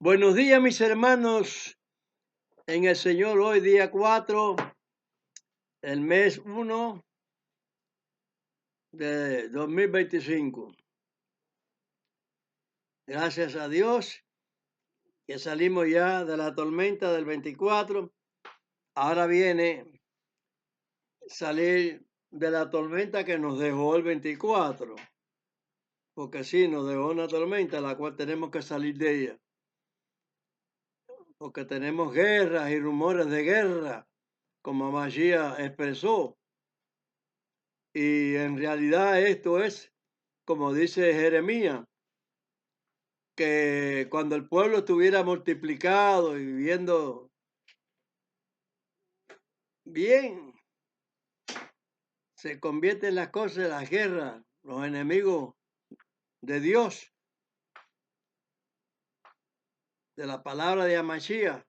Buenos días, mis hermanos, en el Señor, hoy día 4, el mes 1 de 2025. Gracias a Dios que salimos ya de la tormenta del 24. Ahora viene salir de la tormenta que nos dejó el 24, porque sí, nos dejó una tormenta la cual tenemos que salir de ella, porque tenemos guerras y rumores de guerra, como Mashiach expresó. Y en realidad esto es, como dice Jeremías, que cuando el pueblo estuviera multiplicado y viviendo bien, se convierten las cosas en las guerras, los enemigos de Dios, de la palabra de Amashia,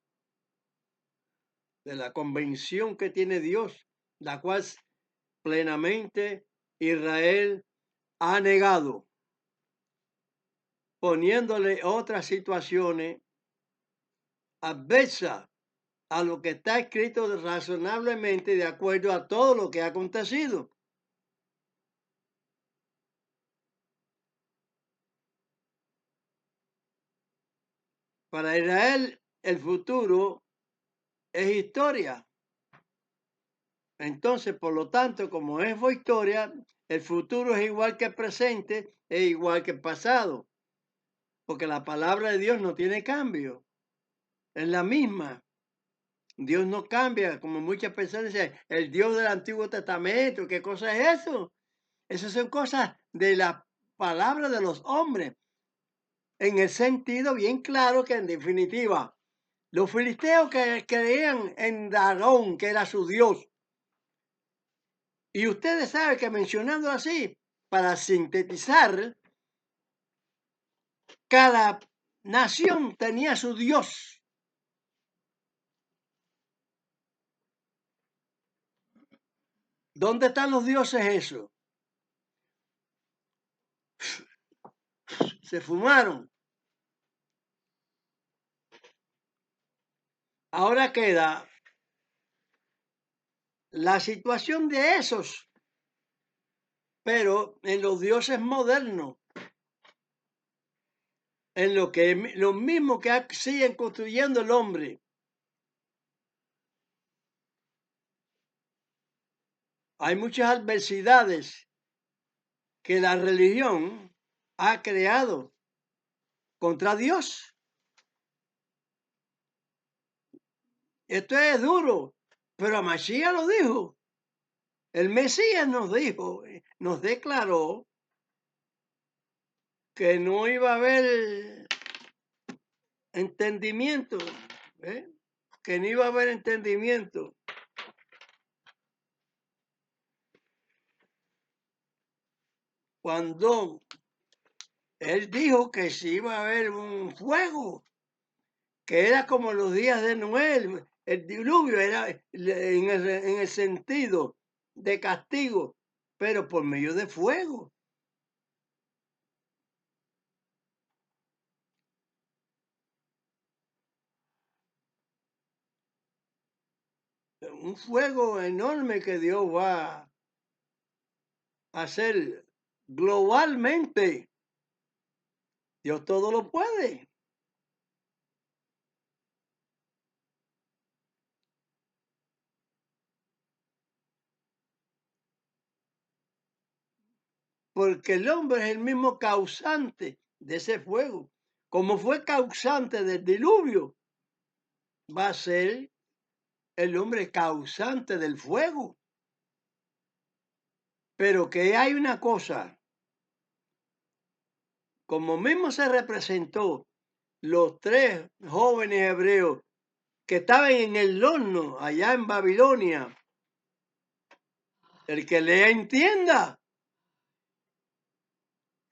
de la convención que tiene Dios, la cual plenamente Israel ha negado, poniéndole otras situaciones adversas a lo que está escrito razonablemente de acuerdo a todo lo que ha acontecido. Para Israel el futuro es historia. Entonces, por lo tanto, como es historia, el futuro es igual que el presente, es igual que el pasado, porque la palabra de Dios no tiene cambio, es la misma. Dios no cambia, como muchas personas dicen, el Dios del Antiguo Testamento, ¿qué cosa es eso? Esas son cosas de la palabra de los hombres, en el sentido bien claro que en definitiva, los filisteos que creían en Dagón, que era su Dios, y ustedes saben que mencionando así, para sintetizar, cada nación tenía su Dios. ¿Dónde están los dioses esos? Se fumaron. Ahora queda la situación de esos, pero en los dioses modernos, en lo mismo que siguen construyendo el hombre. Hay muchas adversidades que la religión ha creado contra Dios. Esto es duro, pero Mashiach lo dijo. El Mesías nos dijo, nos declaró que no iba a haber entendimiento, ¿eh? Que no iba a haber entendimiento. Cuando él dijo que si iba a haber un fuego, que era como los días de Noé, el diluvio era en el sentido de castigo, pero por medio de fuego. Un fuego enorme que Dios va a hacer globalmente. Dios todo lo puede. Porque el hombre es el mismo causante de ese fuego. Como fue causante del diluvio, va a ser el hombre causante del fuego. Pero que hay una cosa, como mismo se representó los tres jóvenes hebreos que estaban en el horno allá en Babilonia, el que le entienda,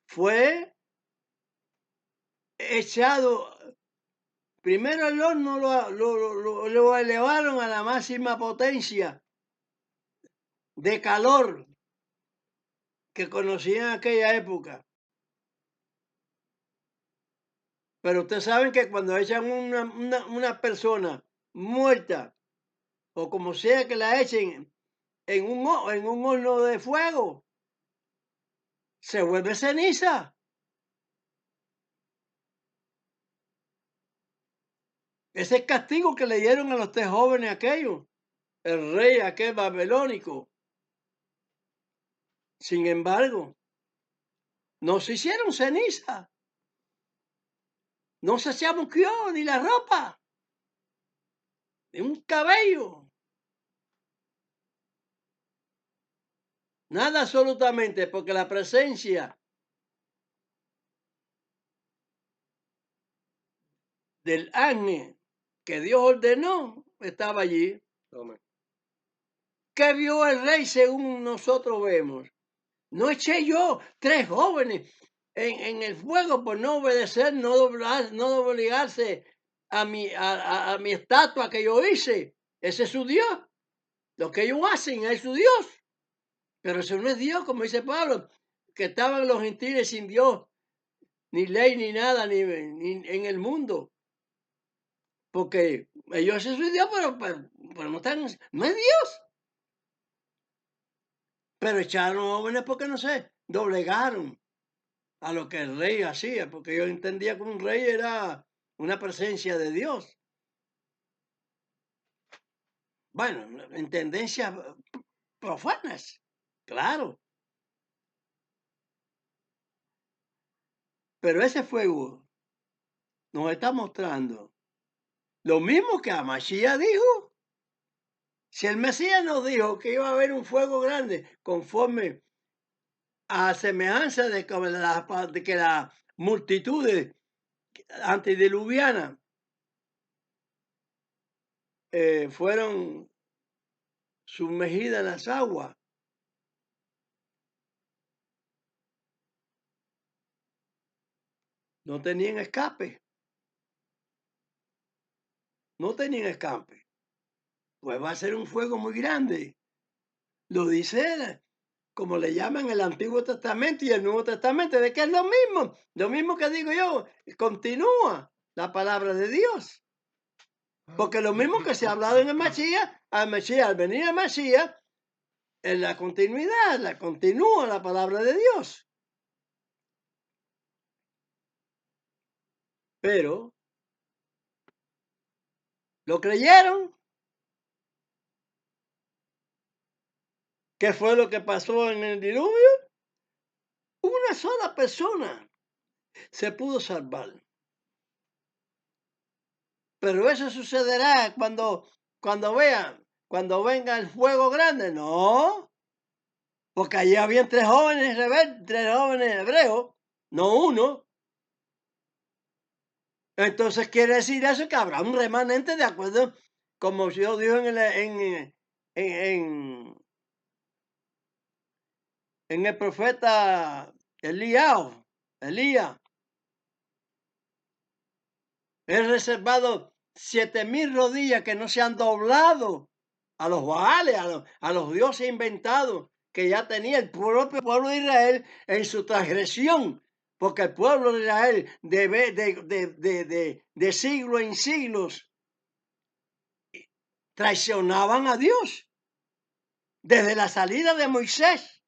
fue echado. Primero el horno lo elevaron a la máxima potencia de calor que conocía en aquella época. Pero ustedes saben que cuando echan una persona muerta, o como sea que la echen en un horno de fuego, se vuelve ceniza. Ese es el castigo que le dieron a los 3 jóvenes aquellos, el rey aquel babilónico. Sin embargo, no se hicieron ceniza. No se chamusqueó ni la ropa, ni un cabello. Nada absolutamente, porque la presencia del ángel que Dios ordenó estaba allí. ¿Qué vio el rey según nosotros vemos? No eché yo 3 jóvenes en el fuego por no obedecer, no obligarse a mi estatua que yo hice. Ese es su Dios. Lo que ellos hacen es su Dios. Pero eso no es Dios, como dice Pablo, que estaban los gentiles sin Dios, ni ley, ni nada, ni en el mundo. Porque ellos hacen su Dios, pero no están, no es Dios. Pero echaron jóvenes porque no sé, doblegaron a lo que el rey hacía, porque yo entendía que un rey era una presencia de Dios. Bueno, en tendencias profanas, claro. Pero ese fuego nos está mostrando lo mismo que Amashia dijo. Si el Mesías nos dijo que iba a haber un fuego grande conforme a semejanza de que la multitud antediluviana fueron sumergidas en las aguas, no tenían escape, no tenían escape. Pues va a ser un fuego muy grande. Lo dice él, como le llaman el Antiguo Testamento y el Nuevo Testamento, de que es lo mismo que digo yo, continúa la palabra de Dios. Porque lo mismo que se ha hablado en el Mesías, al venir el Mesías, en la continuidad, la continúa la palabra de Dios. Pero, ¿lo creyeron? ¿Qué fue lo que pasó en el diluvio? Una sola persona se pudo salvar. Pero eso sucederá cuando venga el fuego grande. No, porque allí habían 3 jóvenes rebeldes, 3 jóvenes hebreos, no uno. Entonces quiere decir eso que habrá un remanente de acuerdo, como Dios dijo en el profeta Elías. He reservado 7,000 rodillas que no se han doblado a los Baales, a los dioses inventados que ya tenía el propio pueblo de Israel en su transgresión, porque el pueblo de Israel de siglo en siglos traicionaban a Dios desde la salida de Moisés.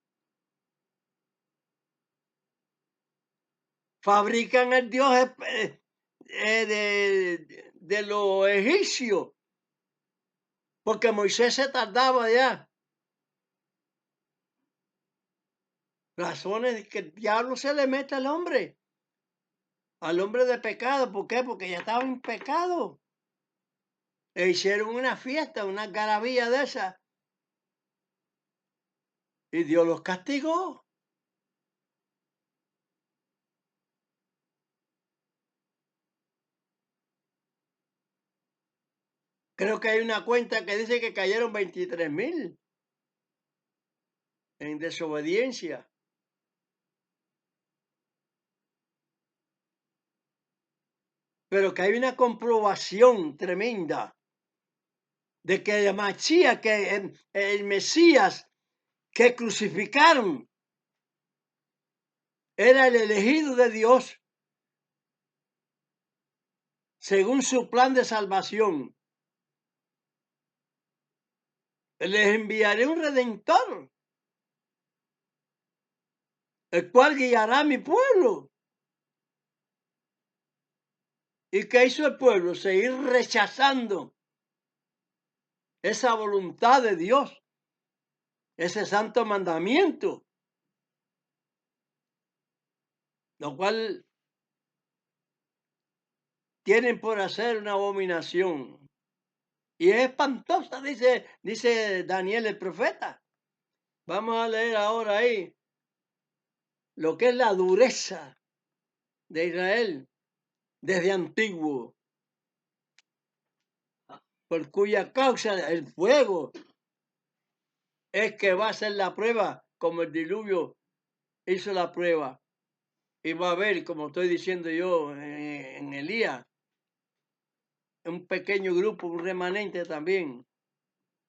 Fabrican el Dios de los egipcios, porque Moisés se tardaba ya. Razones de que el diablo se le mete al hombre de pecado. ¿Por qué? Porque ya estaba en pecado. E hicieron una fiesta, una garabía de esa. Y Dios los castigó. Creo que hay una cuenta que dice que cayeron 23,000 en desobediencia. Pero que hay una comprobación tremenda de que el Mashiach, que el Mesías que crucificaron, era el elegido de Dios. según su plan de salvación. Les enviaré un redentor, el cual guiará a mi pueblo. ¿Y qué hizo el pueblo? Seguir rechazando esa voluntad de Dios, ese santo mandamiento, lo cual tienen por hacer una abominación. Y es espantosa, dice Daniel el profeta. Vamos a leer ahora ahí lo que es la dureza de Israel desde antiguo, por cuya causa el fuego es que va a ser la prueba, como el diluvio hizo la prueba. Y va a haber, como estoy diciendo yo, en Elías, un pequeño grupo, un remanente también,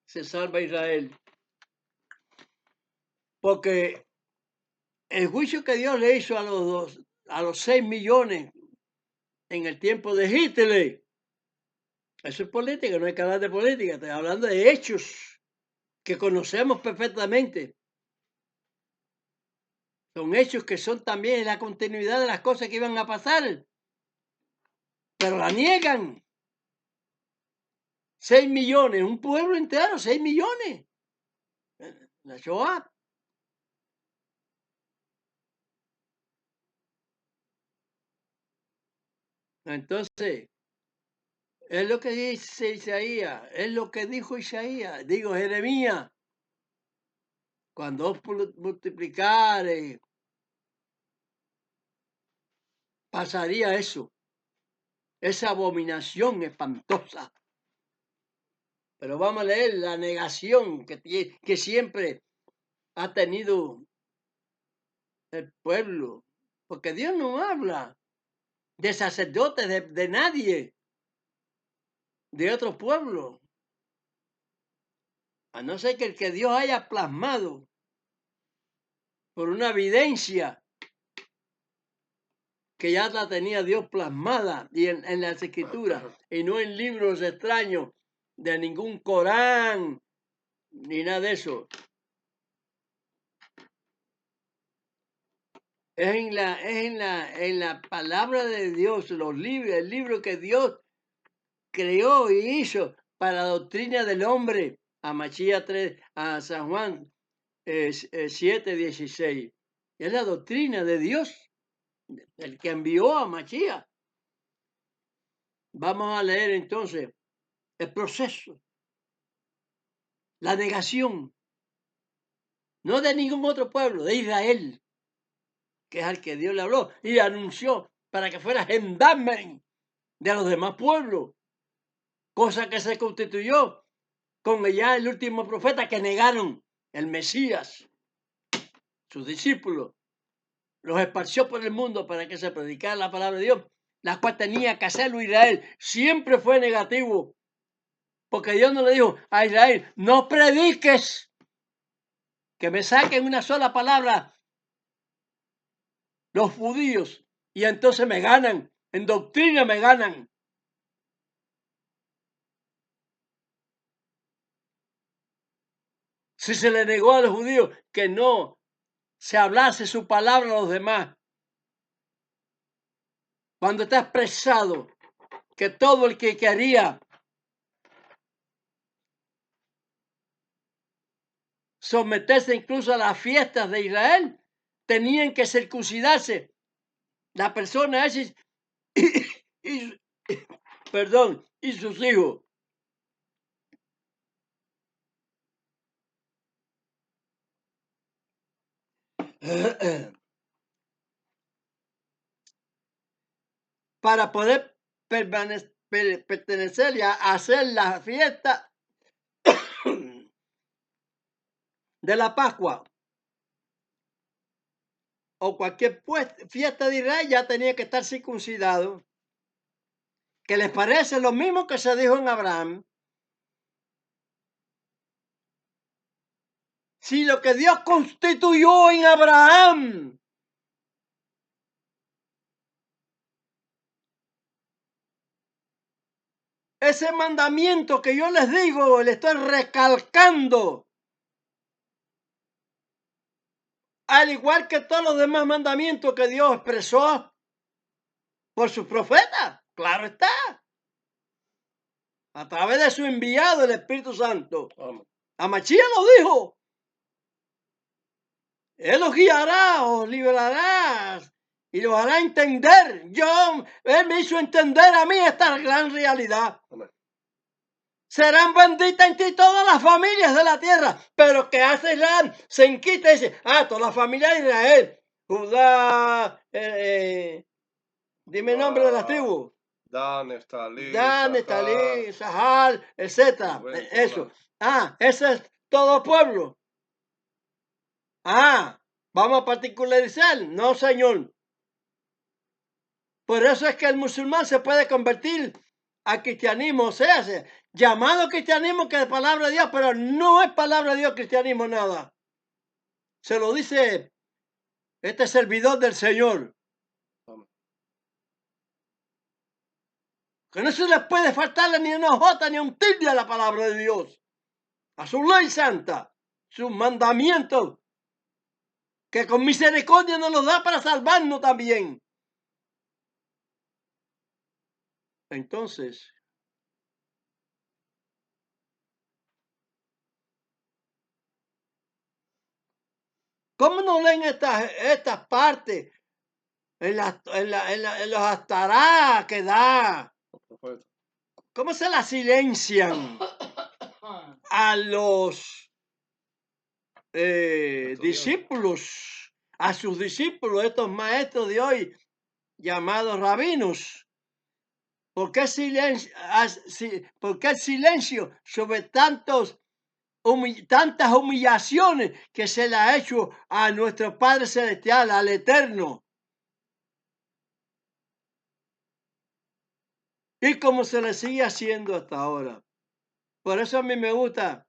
se salva Israel. Porque el juicio que Dios le hizo a los 6 millones en el tiempo de Hitler, eso es política, no hay que hablar de política, estoy hablando de hechos que conocemos perfectamente. Son hechos que son también la continuidad de las cosas que iban a pasar, pero la niegan. 6 millones, un pueblo entero, 6 millones. La Shoah. Entonces, es lo que dice Isaías, es lo que dijo Isaías, digo Jeremías, cuando os multiplicare, pasaría eso, esa abominación espantosa. Pero vamos a leer la negación que siempre ha tenido el pueblo, porque Dios no habla de sacerdotes, de nadie, de otro pueblo, a no ser que el que Dios haya plasmado por una evidencia que ya la tenía Dios plasmada y en las escrituras, y no en libros extraños de ningún Corán, ni nada de eso. Es en la palabra de Dios, los libros, el libro que Dios creó y hizo para la doctrina del hombre, a Machía 3, a San Juan 7:16. Es la doctrina de Dios, el que envió a Machía. Vamos a leer entonces el proceso, la negación, no de ningún otro pueblo, de Israel, que es al que Dios le habló y anunció para que fuera gendarme de los demás pueblos, cosa que se constituyó con ya el último profeta que negaron, el Mesías. Sus discípulos los esparció por el mundo para que se predicara la palabra de Dios, la cual tenía que hacerlo Israel. Siempre fue negativo, porque Dios no le dijo a Israel, no prediques, que me saquen una sola palabra los judíos y entonces me ganan, en doctrina me ganan. Si se le negó a los judíos que no se hablase su palabra a los demás, cuando está expresado que todo el que quería someterse incluso a las fiestas de Israel, tenían que circuncidarse la persona esa y perdón, y sus hijos. Para poder pertenecer y hacer la fiesta de la Pascua o cualquier fiesta de Israel, ya tenía que estar circuncidado. ¿Que les parece lo mismo que se dijo en Abraham? Si lo que Dios constituyó en Abraham ese mandamiento que yo les digo, le estoy recalcando. Al igual que todos los demás mandamientos que Dios expresó por sus profetas, claro está, a través de su enviado, el Espíritu Santo. A Machías lo dijo. Él los guiará, os librará y los hará entender. Él me hizo entender a mí esta gran realidad. Amén. Serán benditas en ti todas las familias de la tierra. Pero ¿qué hace Israel? Se enquista y dice, toda la familia de Israel. Judá, dime el nombre de las tribus. Dan, Neftalí, Sahar, etc. Eso. Ese es todo pueblo. Vamos a particularizar. No, señor. Por eso es que el musulmán se puede convertir al cristianismo, o sea, llamado cristianismo que es palabra de Dios, pero no es palabra de Dios cristianismo nada. Se lo dice este servidor del Señor. Que no se les puede faltarle ni una jota ni un tilde a la palabra de Dios, a su ley santa, sus mandamientos, que con misericordia nos los da para salvarnos también. Entonces, ¿cómo no leen estas partes en los astará que da? ¿Cómo se la silencian a los discípulos, a sus discípulos, estos maestros de hoy llamados rabinos? ¿Por qué el silencio sobre tantas humillaciones que se le ha hecho a nuestro Padre Celestial, al Eterno? Y como se le sigue haciendo hasta ahora. Por eso a mí me gusta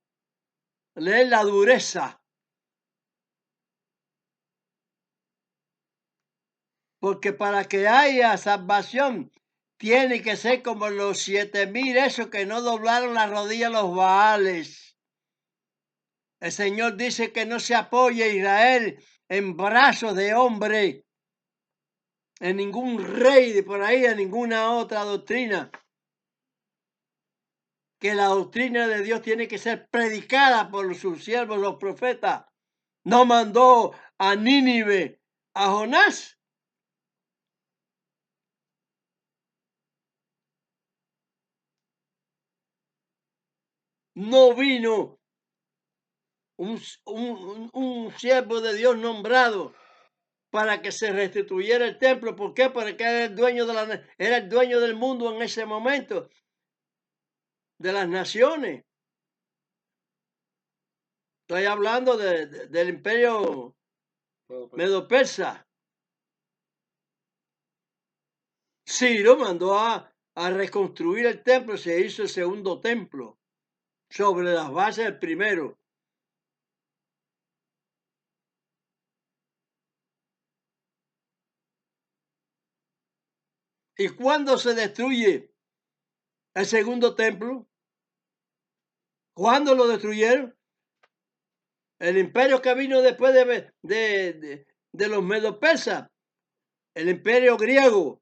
leer la dureza. Porque para que haya salvación, tiene que ser como los 7,000, esos que no doblaron la rodilla a los Baales. El Señor dice que no se apoye Israel en brazos de hombre, en ningún rey de por ahí, en ninguna otra doctrina. Que la doctrina de Dios tiene que ser predicada por sus siervos, los profetas. No mandó a Nínive a Jonás. No vino un siervo de Dios nombrado para que se restituyera el templo. ¿Por qué? Porque era el dueño del mundo en ese momento, de las naciones. Estoy hablando del imperio medo-persa. Ciro mandó a reconstruir el templo, se hizo el segundo templo sobre las bases del primero. ¿Y cuándo se destruye el segundo templo? ¿Cuándo lo destruyeron? El imperio que vino después de los medo-persas, el imperio griego,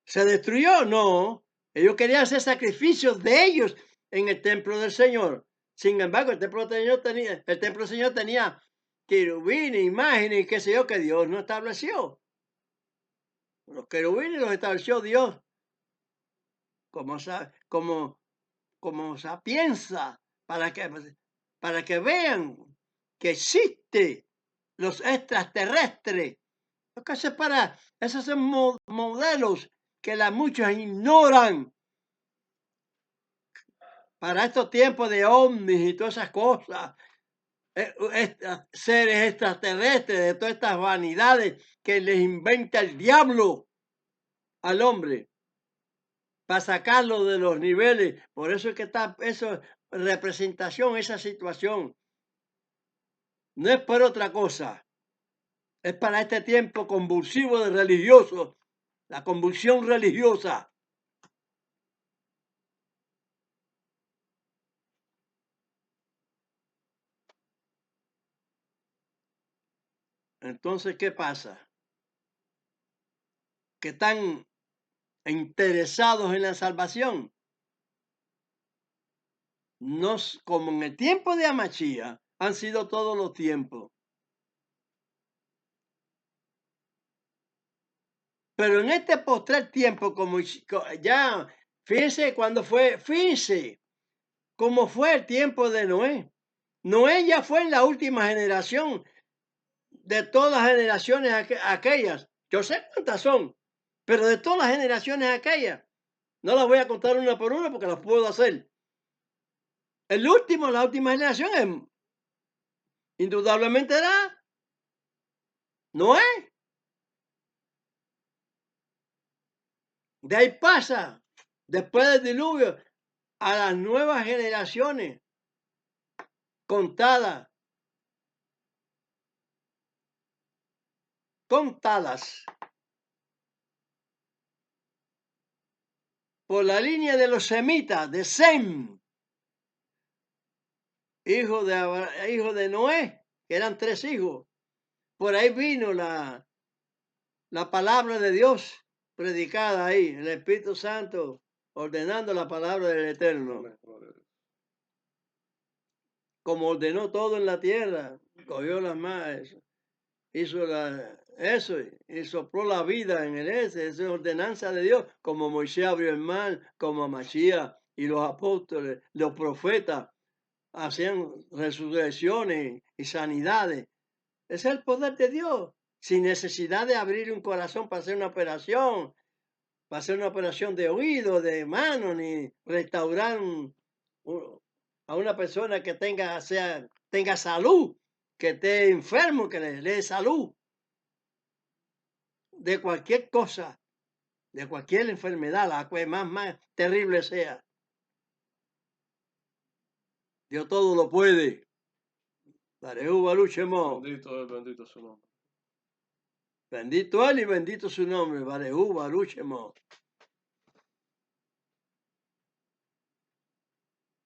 ¿se destruyó? No. Ellos querían hacer sacrificios de ellos en el templo del Señor. Sin embargo, el templo del Señor tenía querubines, imágenes y qué sé yo, que Dios no estableció. Los querubines los estableció Dios como sapienza, para que vean que existe los extraterrestres. Esos son modelos que muchos ignoran. Para estos tiempos de ovnis y todas esas cosas, seres extraterrestres, de todas estas vanidades que les inventa el diablo al hombre para sacarlo de los niveles. Por eso es que está esa representación, esa situación. No es por otra cosa. Es para este tiempo convulsivo de religiosos, la convulsión religiosa. Entonces, ¿qué pasa? Que están interesados en la salvación. No, como en el tiempo de Amachía, han sido todos los tiempos. Pero en este postrer tiempo, como ya, fíjense cuando fue, fíjense cómo fue el tiempo de Noé. Noé ya fue en la última generación de todas las generaciones aquellas. Yo sé cuántas son, pero de todas las generaciones aquellas. No las voy a contar una por una porque las puedo hacer. El último, la última generación, indudablemente era Noé. De ahí pasa, después del diluvio, a las nuevas generaciones contadas. Por la línea de los semitas, de Sem, hijo de Noé, que eran 3 hijos. Por ahí vino la palabra de Dios predicada ahí, el Espíritu Santo ordenando la palabra del Eterno. Como ordenó todo en la tierra, cogió las manos, hizo eso y sopló la vida en esa es ordenanza de Dios, como Moisés abrió el mar, como Mashiach y los apóstoles, los profetas hacían resurrecciones y sanidades. Ese es el poder de Dios, sin necesidad de abrir un corazón para hacer una operación, de oído, de mano, ni restaurar a una persona que tenga salud, que esté enfermo, que le dé salud de cualquier cosa, de cualquier enfermedad, la que más terrible sea. Dios todo lo puede. Bendito su nombre. Bendito él y bendito su nombre. Baruchemo.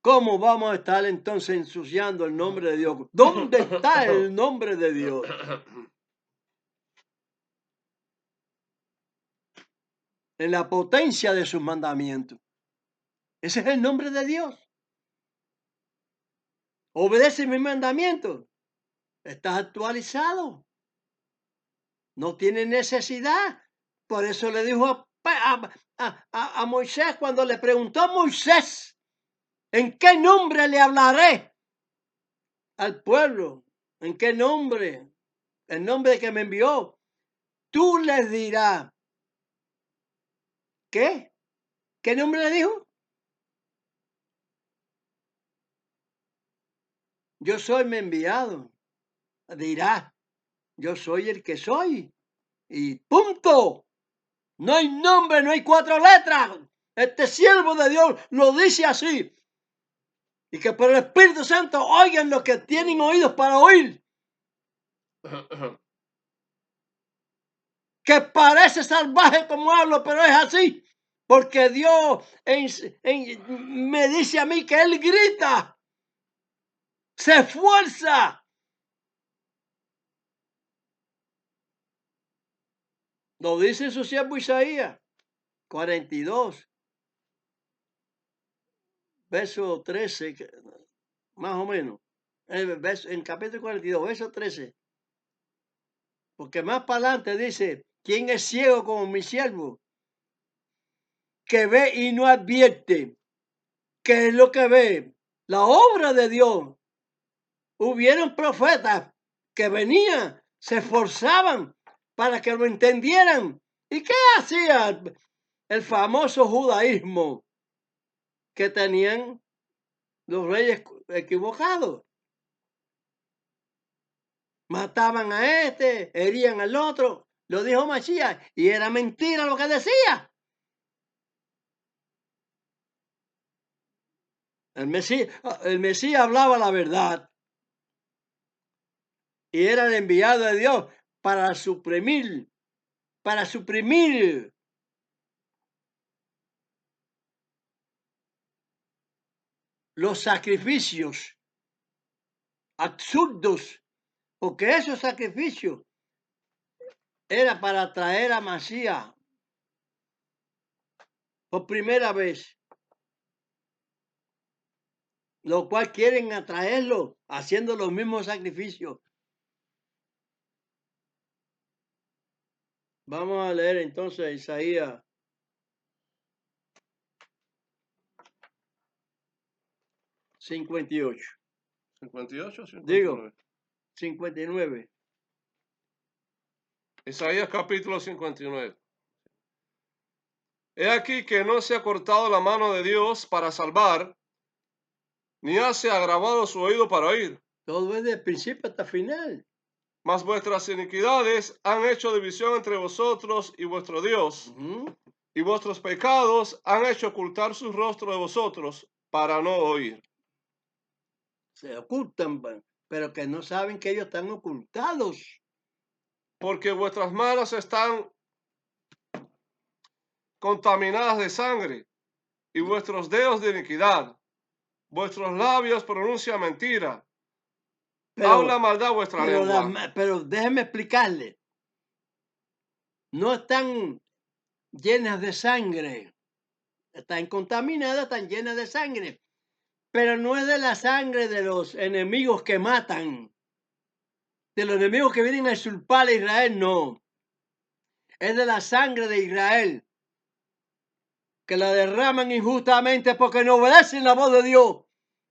¿Cómo vamos a estar entonces ensuciando el nombre de Dios? ¿Dónde está el nombre de Dios? En la potencia de sus mandamientos. Ese es el nombre de Dios. Obedece mis mandamientos. Estás actualizado. No tiene necesidad. Por eso le dijo a Moisés cuando le preguntó a Moisés, ¿en qué nombre le hablaré al pueblo? ¿En qué nombre? El nombre que me envió. Tú les dirás. ¿Qué? ¿Qué nombre le dijo? Yo soy mi enviado. Dirá, yo soy el que soy. Y punto. No hay nombre, no hay 4 letras. Este siervo de Dios lo dice así. Y que por el Espíritu Santo oigan los que tienen oídos para oír. Que parece salvaje como hablo, pero es así. Porque Dios me dice a mí que Él grita. Se esfuerza. Lo dice su siervo Isaías 42. Verso 13, más o menos. En capítulo 42, verso 13. Porque más para adelante dice, ¿quién es ciego como mi siervo? Que ve y no advierte. ¿Qué es lo que ve? La obra de Dios. Hubieron profetas que venían, se esforzaban para que lo entendieran. ¿Y qué hacía el famoso judaísmo que tenían los reyes equivocados? Mataban a este, herían al otro. Lo dijo Mashiach y era mentira lo que decía. El Mesías hablaba la verdad y era el enviado de Dios para suprimir los sacrificios absurdos, porque esos sacrificios era para traer a Masías por primera vez, lo cual quieren atraerlo haciendo los mismos sacrificios. Vamos a leer entonces Isaías 58. 58 o 59. Digo, 59. Isaías capítulo 59. He aquí que no se ha cortado la mano de Dios para salvar, ni se ha agravado su oído para oír. Todo es de principio hasta final. Mas vuestras iniquidades han hecho división entre vosotros y vuestro Dios, y vuestros pecados han hecho ocultar su rostro de vosotros para no oír. Se ocultan, pero que no saben que ellos están ocultados. Porque vuestras manos están contaminadas de sangre, y vuestros dedos de iniquidad. Vuestros labios pronuncian mentira. Habla maldad vuestra lengua. Pero déjeme explicarle. No están llenas de sangre. Están contaminadas, están llenas de sangre. Pero no es de la sangre de los enemigos que matan. De los enemigos que vienen a usurpar a Israel, no. Es de la sangre de Israel. Que la derraman injustamente porque no obedecen la voz de Dios.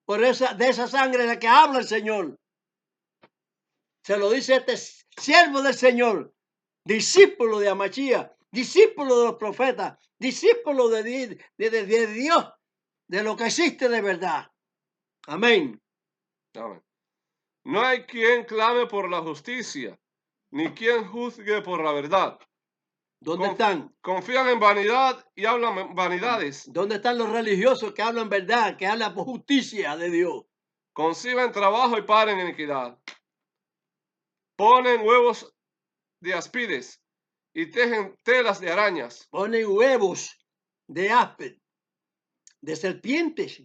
De esa sangre de la que habla el Señor. Se lo dice este siervo del Señor, discípulo de Amachía, discípulo de los profetas, discípulo de Dios, de lo que existe de verdad. Amén. Amén. No hay quien clame por la justicia, ni quien juzgue por la verdad. ¿Dónde están? Confían en vanidad y hablan vanidades. ¿Dónde están los religiosos que hablan verdad, que hablan por justicia de Dios? Conciben trabajo y paren iniquidad. Ponen huevos de aspides y tejen telas de arañas. Ponen huevos de áspid, de serpientes.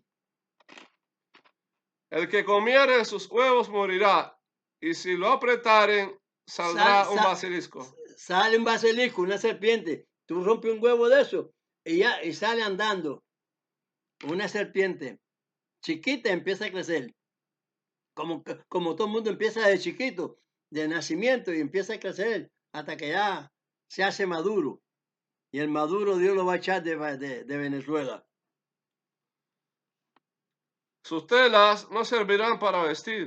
El que comiere de sus huevos morirá, y si lo apretaren, saldrá un basilisco. Sale un basilisco, una serpiente. Tú rompes un huevo de eso y sale andando. Una serpiente chiquita empieza a crecer. Como todo el mundo empieza de chiquito, de nacimiento, y empieza a crecer hasta que ya se hace maduro. Y el maduro Dios lo va a echar de Venezuela. Sus telas no servirán para vestir,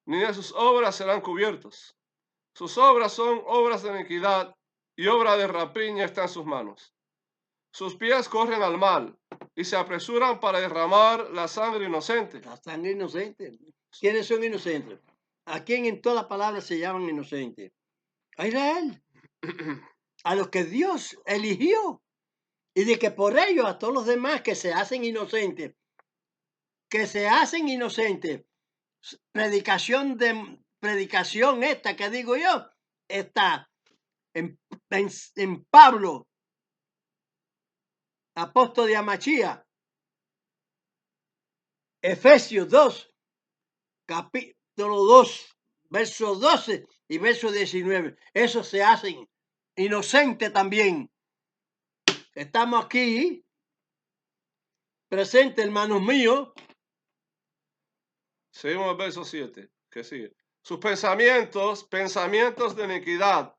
ni de sus obras serán cubiertos. Sus obras son obras de iniquidad, y obra de rapiña está en sus manos. Sus pies corren al mal, y se apresuran para derramar la sangre inocente. La sangre inocente. ¿Quiénes son inocentes? ¿A quién en todas las palabras se llaman inocentes? A Israel. A los que Dios eligió. Y de que por ellos a todos los demás que se hacen inocentes. Predicación esta que digo yo, está en Pablo, apóstol de Amachía, Efesios 2, capítulo 2, verso 12 y verso 19. Esos se hacen inocentes también. Estamos aquí, presentes, hermanos míos. Seguimos el verso 7, que sigue. Sus pensamientos de iniquidad,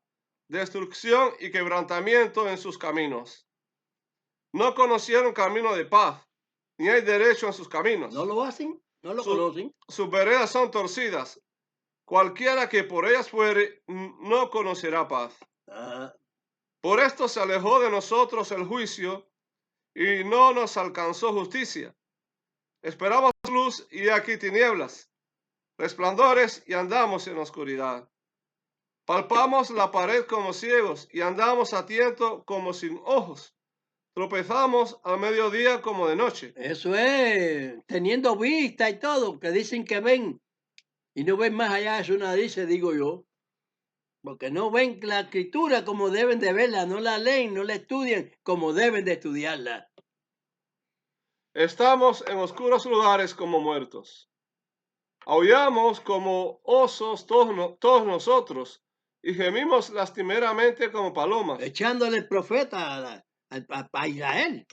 destrucción y quebrantamiento en sus caminos. No conocieron camino de paz, ni hay derecho en sus caminos. No lo hacen, no lo conocen. Sus veredas son torcidas. Cualquiera que por ellas fuere, no conocerá paz. Por esto se alejó de nosotros el juicio, y no nos alcanzó justicia. Esperamos luz, y aquí tinieblas, resplandores, y andamos en oscuridad. Palpamos la pared como ciegos, y andamos a tiento como sin ojos. Tropezamos al mediodía como de noche. Eso es, teniendo vista y todo, que dicen que ven, y no ven más allá de su nariz, digo yo. Porque no ven la escritura como deben de verla, no la leen, no la estudian como deben de estudiarla. Estamos en oscuros lugares como muertos. Aullamos como osos todos nosotros, y gemimos lastimeramente como palomas. Echándole el profeta a Israel.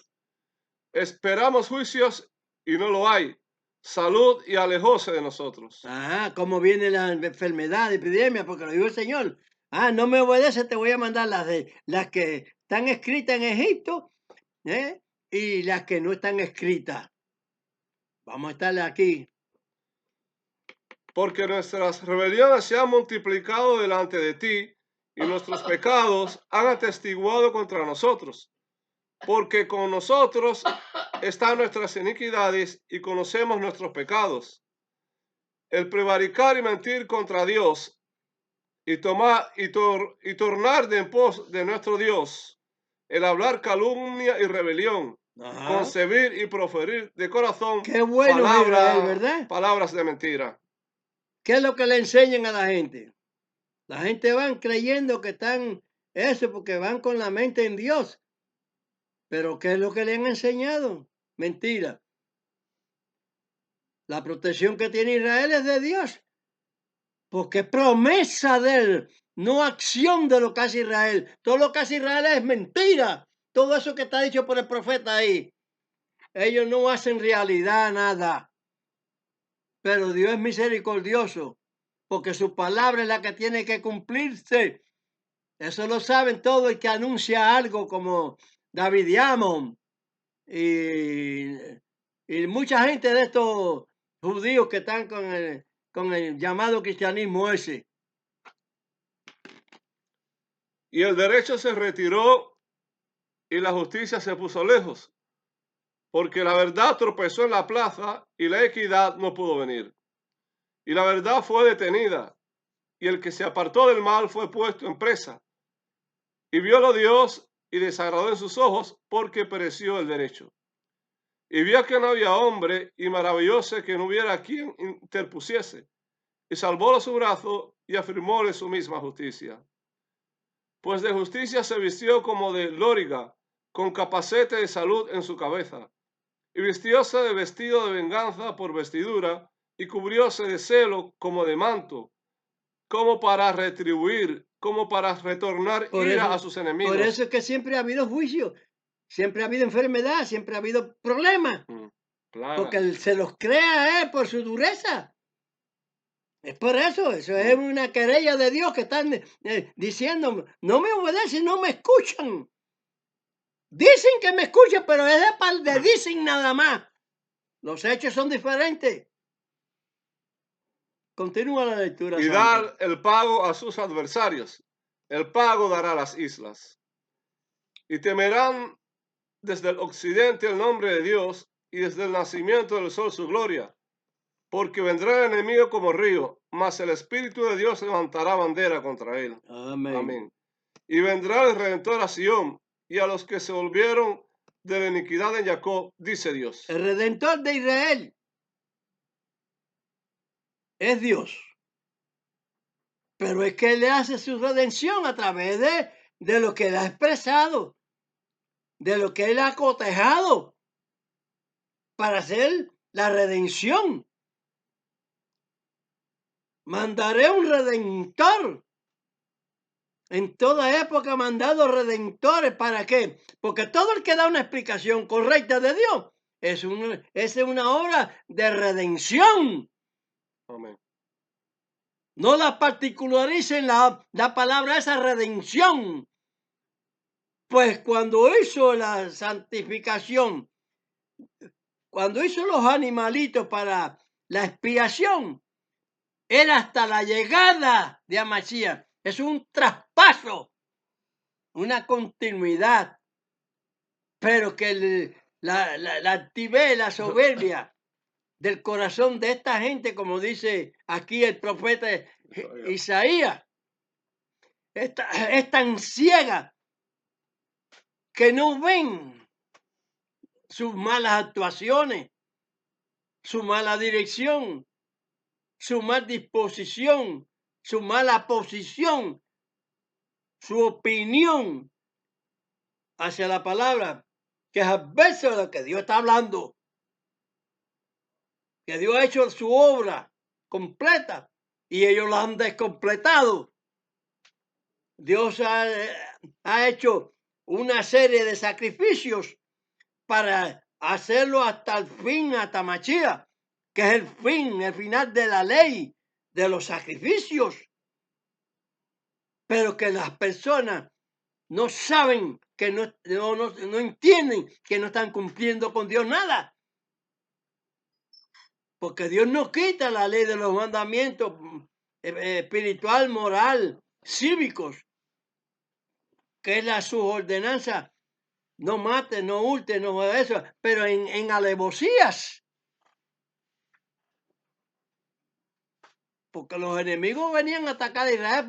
Esperamos juicios y no lo hay. Salud y alejóse de nosotros. Ah, cómo viene la enfermedad, epidemia, porque lo dijo el Señor. Ah, no me obedece, te voy a mandar las que están escritas en Egipto, ¿eh? Y las que no están escritas. Vamos a estar aquí. Porque nuestras rebeliones se han multiplicado delante de ti y nuestros pecados han atestiguado contra nosotros. Porque con nosotros están nuestras iniquidades y conocemos nuestros pecados. El prevaricar y mentir contra Dios y tornar de en pos de nuestro Dios, el hablar calumnia y rebelión, Ajá. concebir y proferir de corazón Qué bueno es Israel, ¿verdad? palabras de mentira. ¿Qué es lo que le enseñan a la gente? La gente van creyendo que están eso porque van con la mente en Dios. Pero ¿qué es lo que le han enseñado? Mentira. La protección que tiene Israel es de Dios. Porque es promesa de él, no acción de lo que hace Israel. Todo lo que hace Israel es mentira. Todo eso que está dicho por el profeta ahí. Ellos no hacen realidad nada. Pero Dios es misericordioso. Porque su palabra es la que tiene que cumplirse. Eso lo saben todos y que anuncia algo como David Diamond y mucha gente de estos judíos que están con el llamado cristianismo ese. Y el derecho se retiró y la justicia se puso lejos, porque la verdad tropezó en la plaza y la equidad no pudo venir. Y la verdad fue detenida, y el que se apartó del mal fue puesto en presa. Y viólo Dios y desagradó en sus ojos, porque pereció el derecho. Y vio que no había hombre, y maravillóse que no hubiera quien interpusiese. Y salvólo su brazo, y afirmóle su misma justicia. Pues de justicia se vistió como de lóriga, con capacete de salud en su cabeza, y vistióse de vestido de venganza por vestidura, y cubrióse de celo como de manto, como para retribuir, como para retornar ira a sus enemigos. Por eso es que siempre ha habido juicio, siempre ha habido enfermedad, siempre ha habido problemas, porque él se los crea por su dureza. Es por eso es una querella de Dios que están diciendo, no me obedecen, no me escuchan. Dicen que me escuchan, pero es de dicen nada más. Los hechos son diferentes. Continúa la lectura. Y dar el pago a sus adversarios. El pago dará a las islas. Y temerán desde el occidente el nombre de Dios y desde el nacimiento del sol su gloria. Porque vendrá el enemigo como río, mas el Espíritu de Dios levantará bandera contra él. Amén. Amén. Y vendrá el Redentor a Sión y a los que se volvieron de la iniquidad en Jacob, dice Dios. El Redentor de Israel es Dios. Pero es que Él le hace su redención a través de lo que Él ha expresado, de lo que Él ha cotejado para hacer la redención. Mandaré un redentor. En toda época ha mandado redentores. ¿Para qué? Porque todo el que da una explicación correcta de Dios es una obra de redención. Amén. No la particularicen la palabra esa redención. Pues cuando hizo la santificación, cuando hizo los animalitos para la expiación, era hasta la llegada de Amasías. Es un traspaso, una continuidad, pero que la altivez, la soberbia del corazón de esta gente, como dice aquí el profeta Isaías, es tan ciega que no ven sus malas actuaciones, su mala dirección, su mal disposición, su mala posición, su opinión hacia la palabra, que es adverso de lo que Dios está hablando, que Dios ha hecho su obra completa y ellos la han descompletado. Dios ha hecho una serie de sacrificios para hacerlo hasta el fin, hasta Mashiach, que es el fin, el final de la ley, de los sacrificios. Pero que las personas no saben, que no entienden que no están cumpliendo con Dios nada. Porque Dios no quita la ley de los mandamientos espiritual, moral, cívicos, que es la sus ordenanzas. No mate, no hurte, no eso, pero en alevosías. Porque los enemigos venían a atacar a Israel,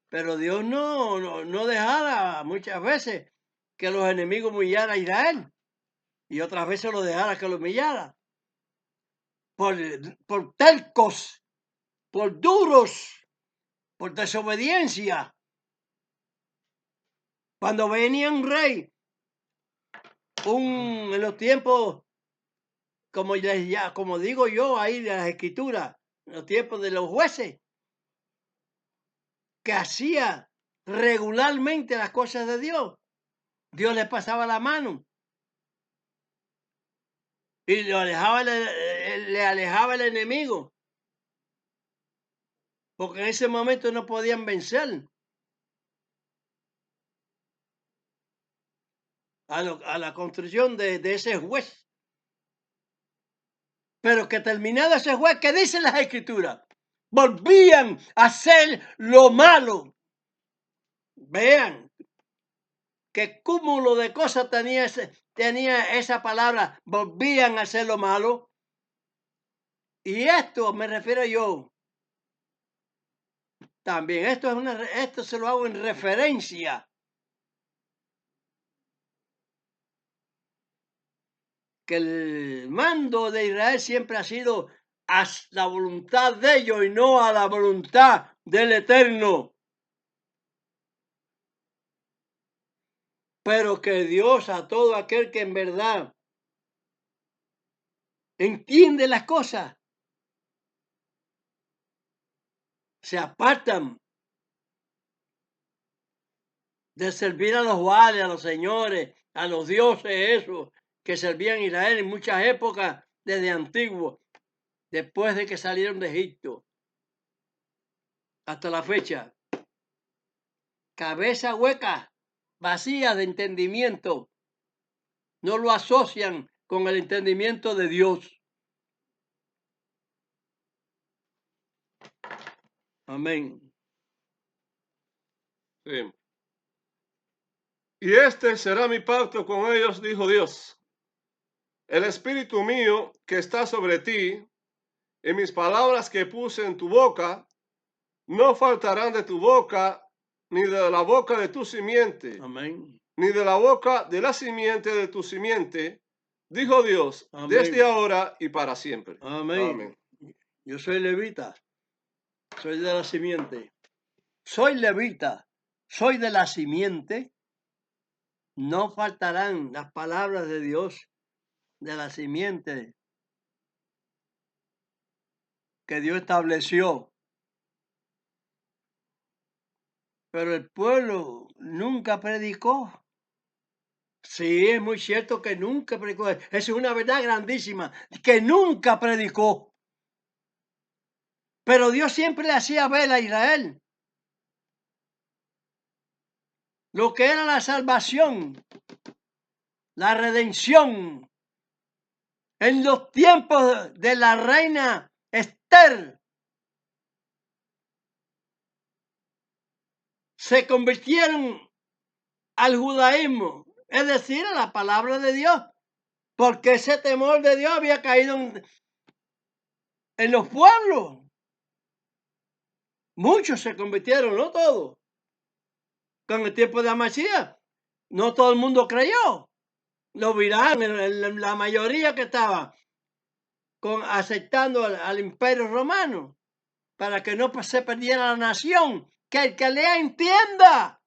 pero Dios no dejara muchas veces que los enemigos humillaran a Israel. Y otras veces lo dejara que lo humillara. Por tercos, por duros, por desobediencia. Cuando venía un rey, en los tiempos, como digo yo ahí de las escrituras, en los tiempos de los jueces, que hacía regularmente las cosas de Dios, Dios le pasaba la mano y le alejaba el enemigo, porque en ese momento no podían vencer a la construcción de ese juez. Pero que terminado ese juez, ¿qué dicen las escrituras? Volvían a hacer lo malo. Vean qué cúmulo de cosas tenía esa palabra, volvían a hacer lo malo. Y esto me refiero yo. También esto se lo hago en referencia que el mando de Israel siempre ha sido a la voluntad de ellos y no a la voluntad del Eterno. Pero que Dios, a todo aquel que en verdad entiende las cosas, se apartan de servir a los Baales, a los señores, a los dioses, esos que servían Israel en muchas épocas desde antiguo, después de que salieron de Egipto hasta la fecha. Cabeza hueca, vacía de entendimiento, no lo asocian con el entendimiento de Dios. Amén. Sí. Y este será mi pacto con ellos, dijo Dios. El espíritu mío que está sobre ti y mis palabras que puse en tu boca no faltarán de tu boca, ni de la boca de tu simiente, Amén. ni de la boca de la simiente de tu simiente, dijo Dios, Amén. desde ahora y para siempre. Amén. Amén. Yo soy levita, soy de la simiente. Soy levita, soy de la simiente. No faltarán las palabras de Dios de la simiente que Dios estableció. Pero el pueblo nunca predicó. Sí, es muy cierto que nunca predicó. Esa es una verdad grandísima, que nunca predicó. Pero Dios siempre le hacía ver a Israel lo que era la salvación, la redención. En los tiempos de la reina Esther, se convirtieron al judaísmo, es decir, a la palabra de Dios, porque ese temor de Dios había caído en los pueblos. Muchos se convirtieron, no todos. Con el tiempo de Amasías, no todo el mundo creyó. Lo virán, la mayoría que estaba aceptando al imperio romano, para que no se perdiera la nación. Que el que lea entienda.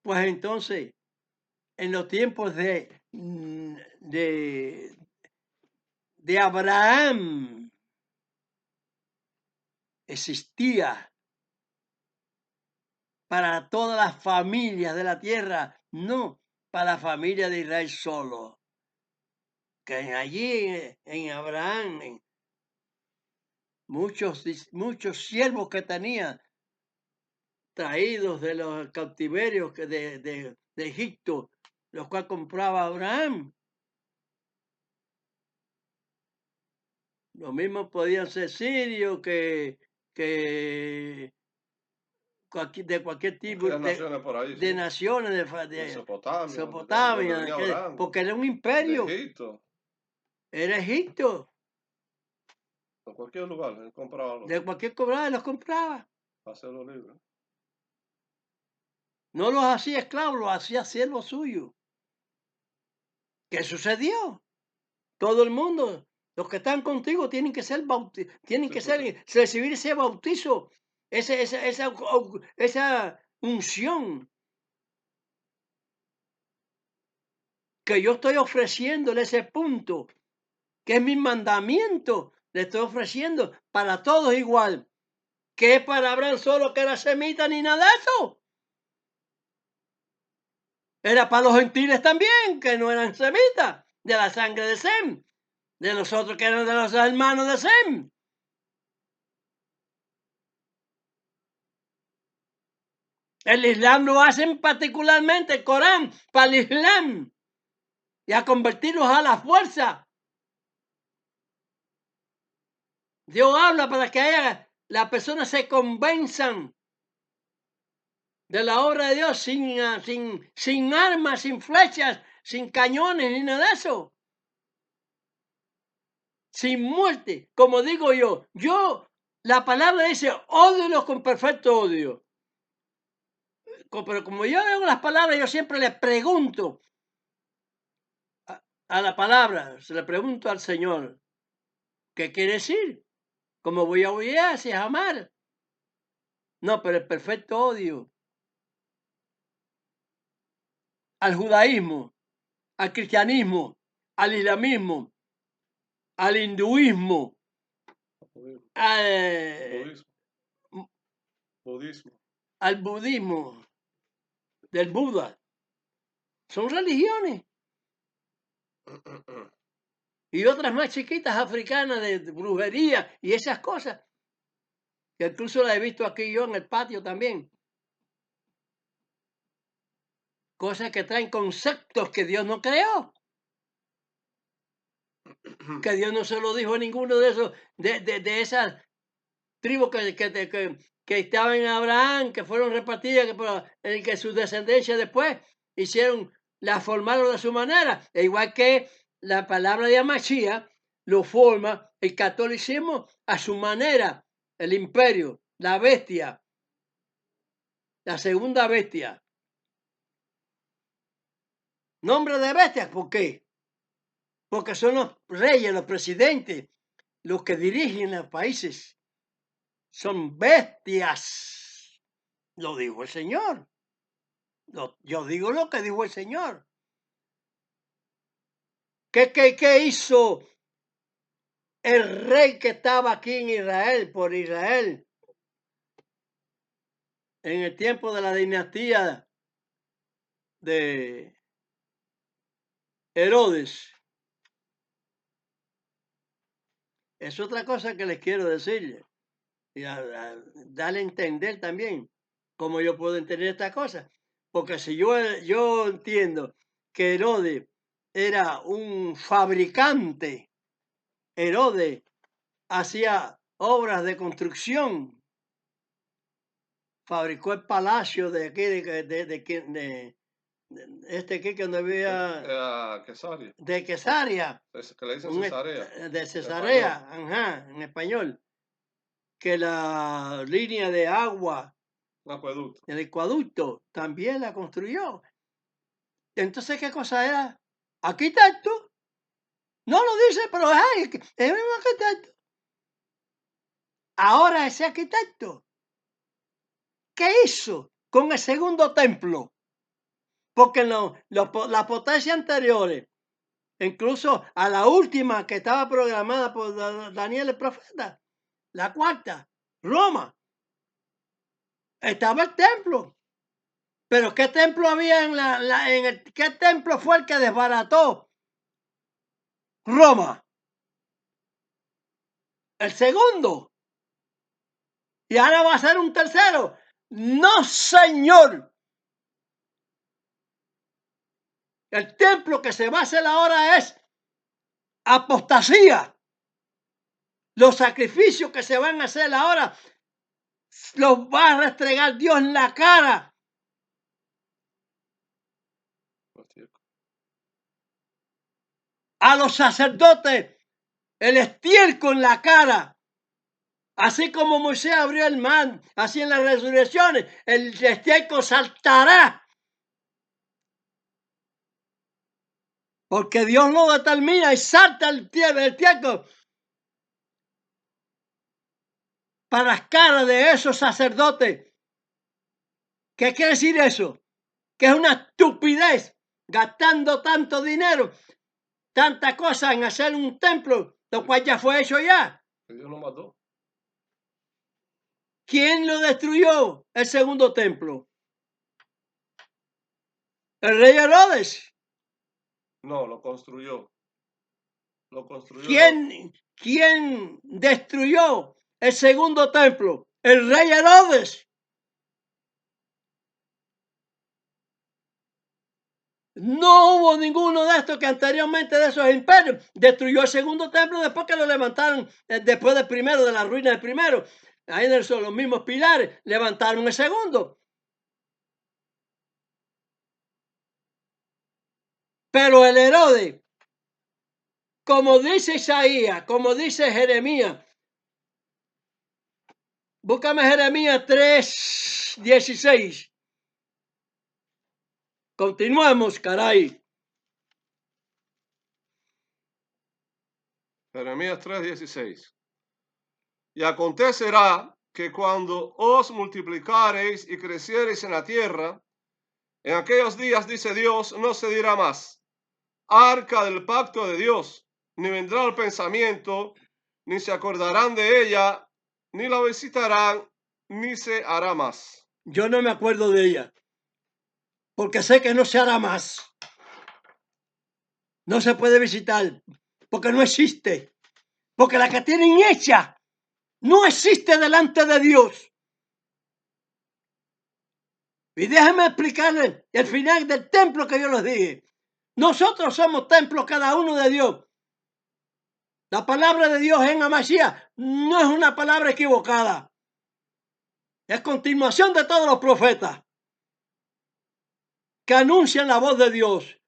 Pues entonces, en los tiempos de Abraham existía para todas las familias de la tierra, no para la familia de Israel solo. Que allí en Abraham, muchos siervos que tenía traídos de los cautiverios de Egipto, los cuales compraba Abraham. Lo mismo podían ser sirios que de cualquier tipo naciones por ahí, de sí. naciones, De Mesopotamia, porque era un imperio. De Egipto. Era Egipto. De cualquier lugar, él compraba. De cualquier lugar los compraba. Para hacerlo libre. No los hacía esclavos, los hacía siervos suyos. ¿Qué sucedió? Todo el mundo, los que están contigo, tienen que ser recibir ese bautizo, esa unción que yo estoy ofreciéndole, ese punto, que es mi mandamiento, le estoy ofreciendo para todos igual. ¿Qué es para Abraham solo que era semita ni nada de eso? Era para los gentiles también, que no eran semitas, de la sangre de Sem, de nosotros que eran de los hermanos de Sem. El Islam lo hacen particularmente, el Corán, para el Islam, y a convertirlos a la fuerza. Dios habla para que las personas se convenzan de la obra de Dios sin armas, sin flechas, sin cañones, ni nada de eso. Sin muerte, como digo yo, la palabra dice, ódiolos con perfecto odio. Pero como yo hago las palabras, yo siempre le pregunto a la palabra, se le pregunto al Señor, ¿qué quiere decir? ¿Cómo voy a odiar si es amar? No, pero el perfecto odio al judaísmo, al cristianismo, al islamismo, al hinduismo, al budismo, del Buda. Son religiones. Y otras más chiquitas africanas de brujería y esas cosas, que incluso las he visto aquí yo en el patio también. Cosas que traen conceptos que Dios no creó. Que Dios no se lo dijo a ninguno de esos, de esas tribus que estaban en Abraham, que fueron repartidas, que su descendencia después la formaron de su manera. E igual que la palabra de Amachía lo forma el catolicismo a su manera, el imperio, la bestia, la segunda bestia. Nombre de bestias, ¿por qué? Porque son los reyes, los presidentes, los que dirigen los países. Son bestias. Lo dijo el Señor. Yo digo lo que dijo el Señor. ¿Qué hizo el rey que estaba aquí en Israel, por Israel? En el tiempo de la dinastía de Herodes. Es otra cosa que les quiero decir. Y darle a entender también cómo yo puedo entender esta cosa. Porque si yo entiendo que Herodes era un fabricante, Herodes hacía obras de construcción, fabricó el palacio de aquí, este aquí que donde había Quesaria. de Quesaria, Que le dicen Cesarea. de Cesarea, ajá, en español, que la línea de agua, el acueducto, también la construyó. Entonces, ¿qué cosa era? Arquitecto. No lo dice, pero es un arquitecto. Ahora ese arquitecto, ¿qué hizo con el segundo templo? Porque las potencias anteriores, incluso a la última que estaba programada por Daniel el profeta, la cuarta, Roma, estaba el templo. Pero ¿qué templo había qué templo fue el que desbarató Roma? El segundo. Y ahora va a ser un tercero. No, señor. El templo que se va a hacer ahora es apostasía. Los sacrificios que se van a hacer ahora los va a restregar Dios en la cara. A los sacerdotes, el estiércol en la cara. Así como Moisés abrió el mar, así en las resurrecciones, el estiércol saltará. Porque Dios lo determina y salta el estiércol para las caras de esos sacerdotes. ¿Qué quiere decir eso? Que es una estupidez gastando tanto dinero, tanta cosa en hacer un templo, lo cual ya fue hecho ya. Dios lo mató. ¿Quién lo destruyó? El segundo templo. El rey Herodes. No, lo construyó. Lo construyó. ¿Quién destruyó el segundo templo? El rey Herodes. No hubo ninguno de estos que anteriormente de esos imperios destruyó el segundo templo después que lo levantaron, después del primero, de la ruina del primero. Ahí son los mismos pilares, levantaron el segundo. Pero el Herodes, como dice Isaías, como dice Jeremías, búscame Jeremías 3:16. Continuemos, caray. Jeremías 3:16. Y acontecerá que cuando os multiplicareis y creciereis en la tierra, en aquellos días, dice Dios, no se dirá más arca del pacto de Dios, ni vendrá el pensamiento, ni se acordarán de ella, ni la visitarán, ni se hará más. Yo no me acuerdo de ella, porque sé que no se hará más. No se puede visitar, porque no existe. Porque la que tienen hecha no existe delante de Dios. Y déjenme explicarles el final del templo que yo les dije. Nosotros somos templos cada uno de Dios. La palabra de Dios en Amashiach no es una palabra equivocada. Es continuación de todos los profetas que anuncian la voz de Dios.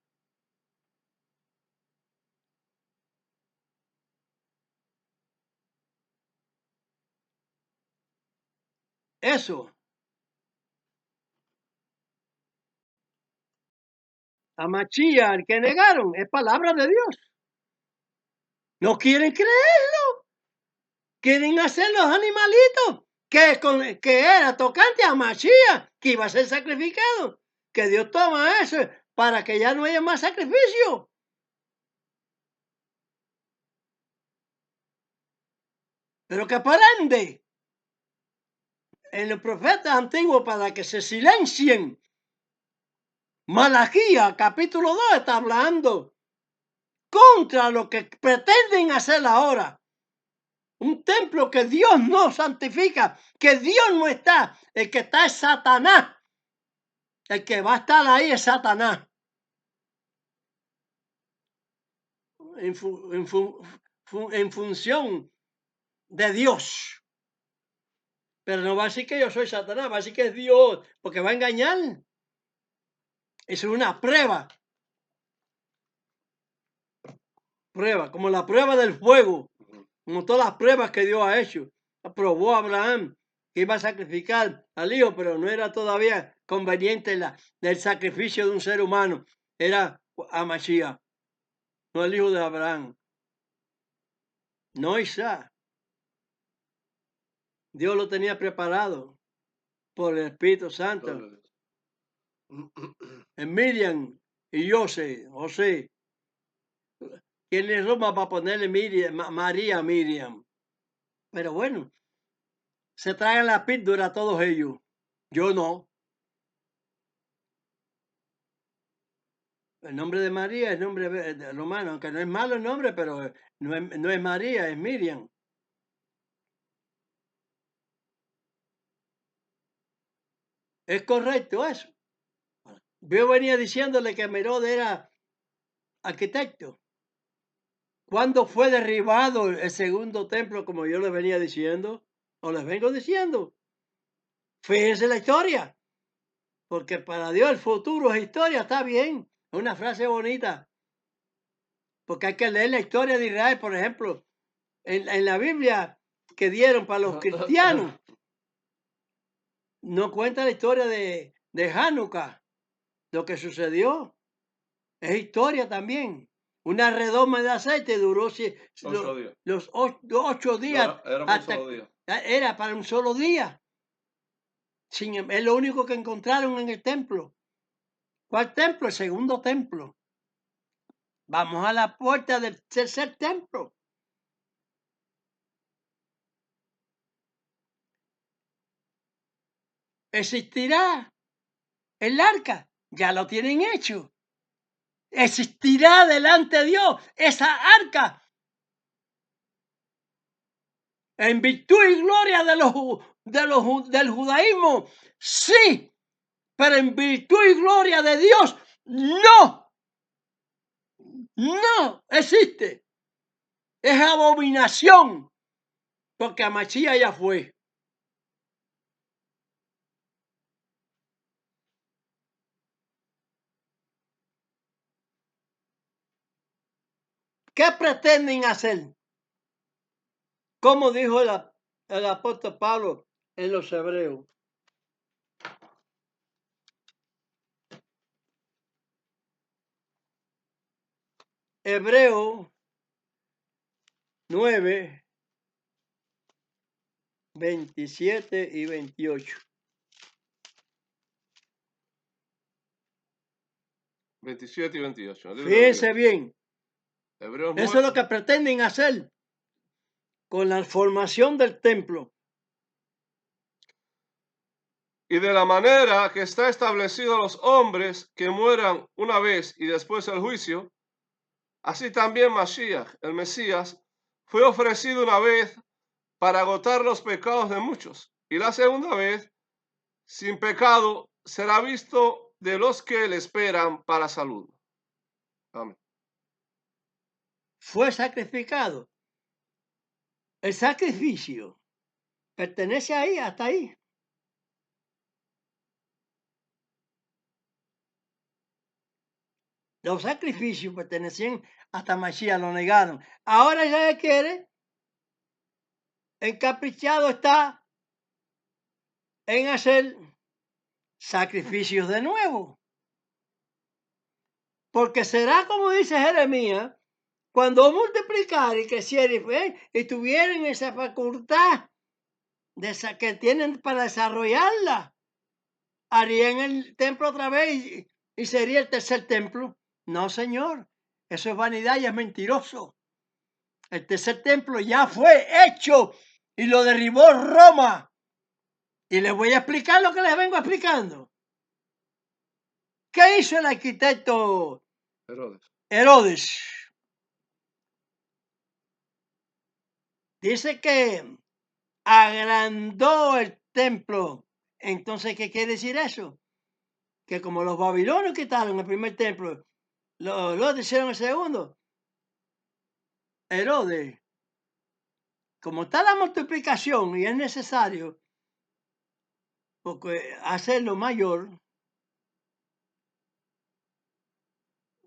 Eso. A Mashiach, el que negaron, es palabra de Dios. No quieren creerlo. Quieren hacer los animalitos que era tocante a Mashiach, que iba a ser sacrificado. Que Dios toma eso para que ya no haya más sacrificio. Pero que por ende, en los profetas antiguos, para que se silencien, Malaquías capítulo 2 está hablando contra lo que pretenden hacer ahora. Un templo que Dios no santifica, que Dios no está. El que está es Satanás. El que va a estar ahí es Satanás. En función de Dios. Pero no va a decir que yo soy Satanás, va a decir que es Dios, porque va a engañar. Eso es una prueba. Prueba, como la prueba del fuego, como todas las pruebas que Dios ha hecho. Aprobó a Abraham que iba a sacrificar al hijo, pero no era todavía conveniente el sacrificio de un ser humano. Era a Mashiach, no el hijo de Abraham. No Isaac. Dios lo tenía preparado por el Espíritu Santo. En Miriam y José, ¿quién le Roma para ponerle María Miriam? Pero bueno, se tragan la píldora a todos ellos. Yo no. El nombre de María es nombre romano, aunque no es malo el nombre, pero no es María, es Miriam. ¿Es correcto eso? Yo venía diciéndole que Herodes era arquitecto. ¿Cuándo fue derribado el segundo templo, como yo les venía diciendo? O les vengo diciendo. Fíjense la historia. Porque para Dios el futuro es historia, está bien. Es una frase bonita. Porque hay que leer la historia de Israel, por ejemplo, en la Biblia que dieron para los cristianos. No cuenta la historia de Hanukkah, lo que sucedió. Es historia también. Una redoma de aceite duró 8 días. los 8 días. Era para un solo día. Era para un solo día. Es lo único que encontraron en el templo. ¿Cuál templo? El segundo templo. Vamos a la puerta del tercer templo. ¿Existirá el arca? Ya lo tienen hecho. ¿Existirá delante de Dios esa arca? En virtud y gloria del judaísmo, sí, pero en virtud y gloria de Dios, no. No existe. Es abominación, porque a Machía ya fue. ¿Qué pretenden hacer? Como dijo el apóstol Pablo en los Hebreos. Hebreo 9, 27 y 28. 27 y 28. Fíjense bien. Hebreos 9. Eso es lo que pretenden hacer con la formación del templo. Y de la manera que está establecido a los hombres que mueran una vez y después el juicio, así también Mashiach, el Mesías, fue ofrecido una vez para agotar los pecados de muchos. Y la segunda vez, sin pecado, será visto de los que le esperan para salud. Amén. Fue sacrificado. El sacrificio pertenece ahí, hasta ahí. Los sacrificios pertenecían hasta Mashiach, lo negaron. Ahora ya quiere, encaprichado está en hacer sacrificios de nuevo. Porque será como dice Jeremías, cuando multiplicar y creciera y tuvieran esa facultad que tienen para desarrollarla, harían el templo otra vez y sería el tercer templo. No, señor, eso es vanidad y es mentiroso. El tercer templo ya fue hecho y lo derribó Roma. Y les voy a explicar lo que les vengo explicando. ¿Qué hizo el arquitecto Herodes? Dice que agrandó el templo. Entonces, ¿qué quiere decir eso? Que como los babilonios quitaron el primer templo, lo hicieron el segundo. Herodes, como está la multiplicación y es necesario porque hacerlo mayor,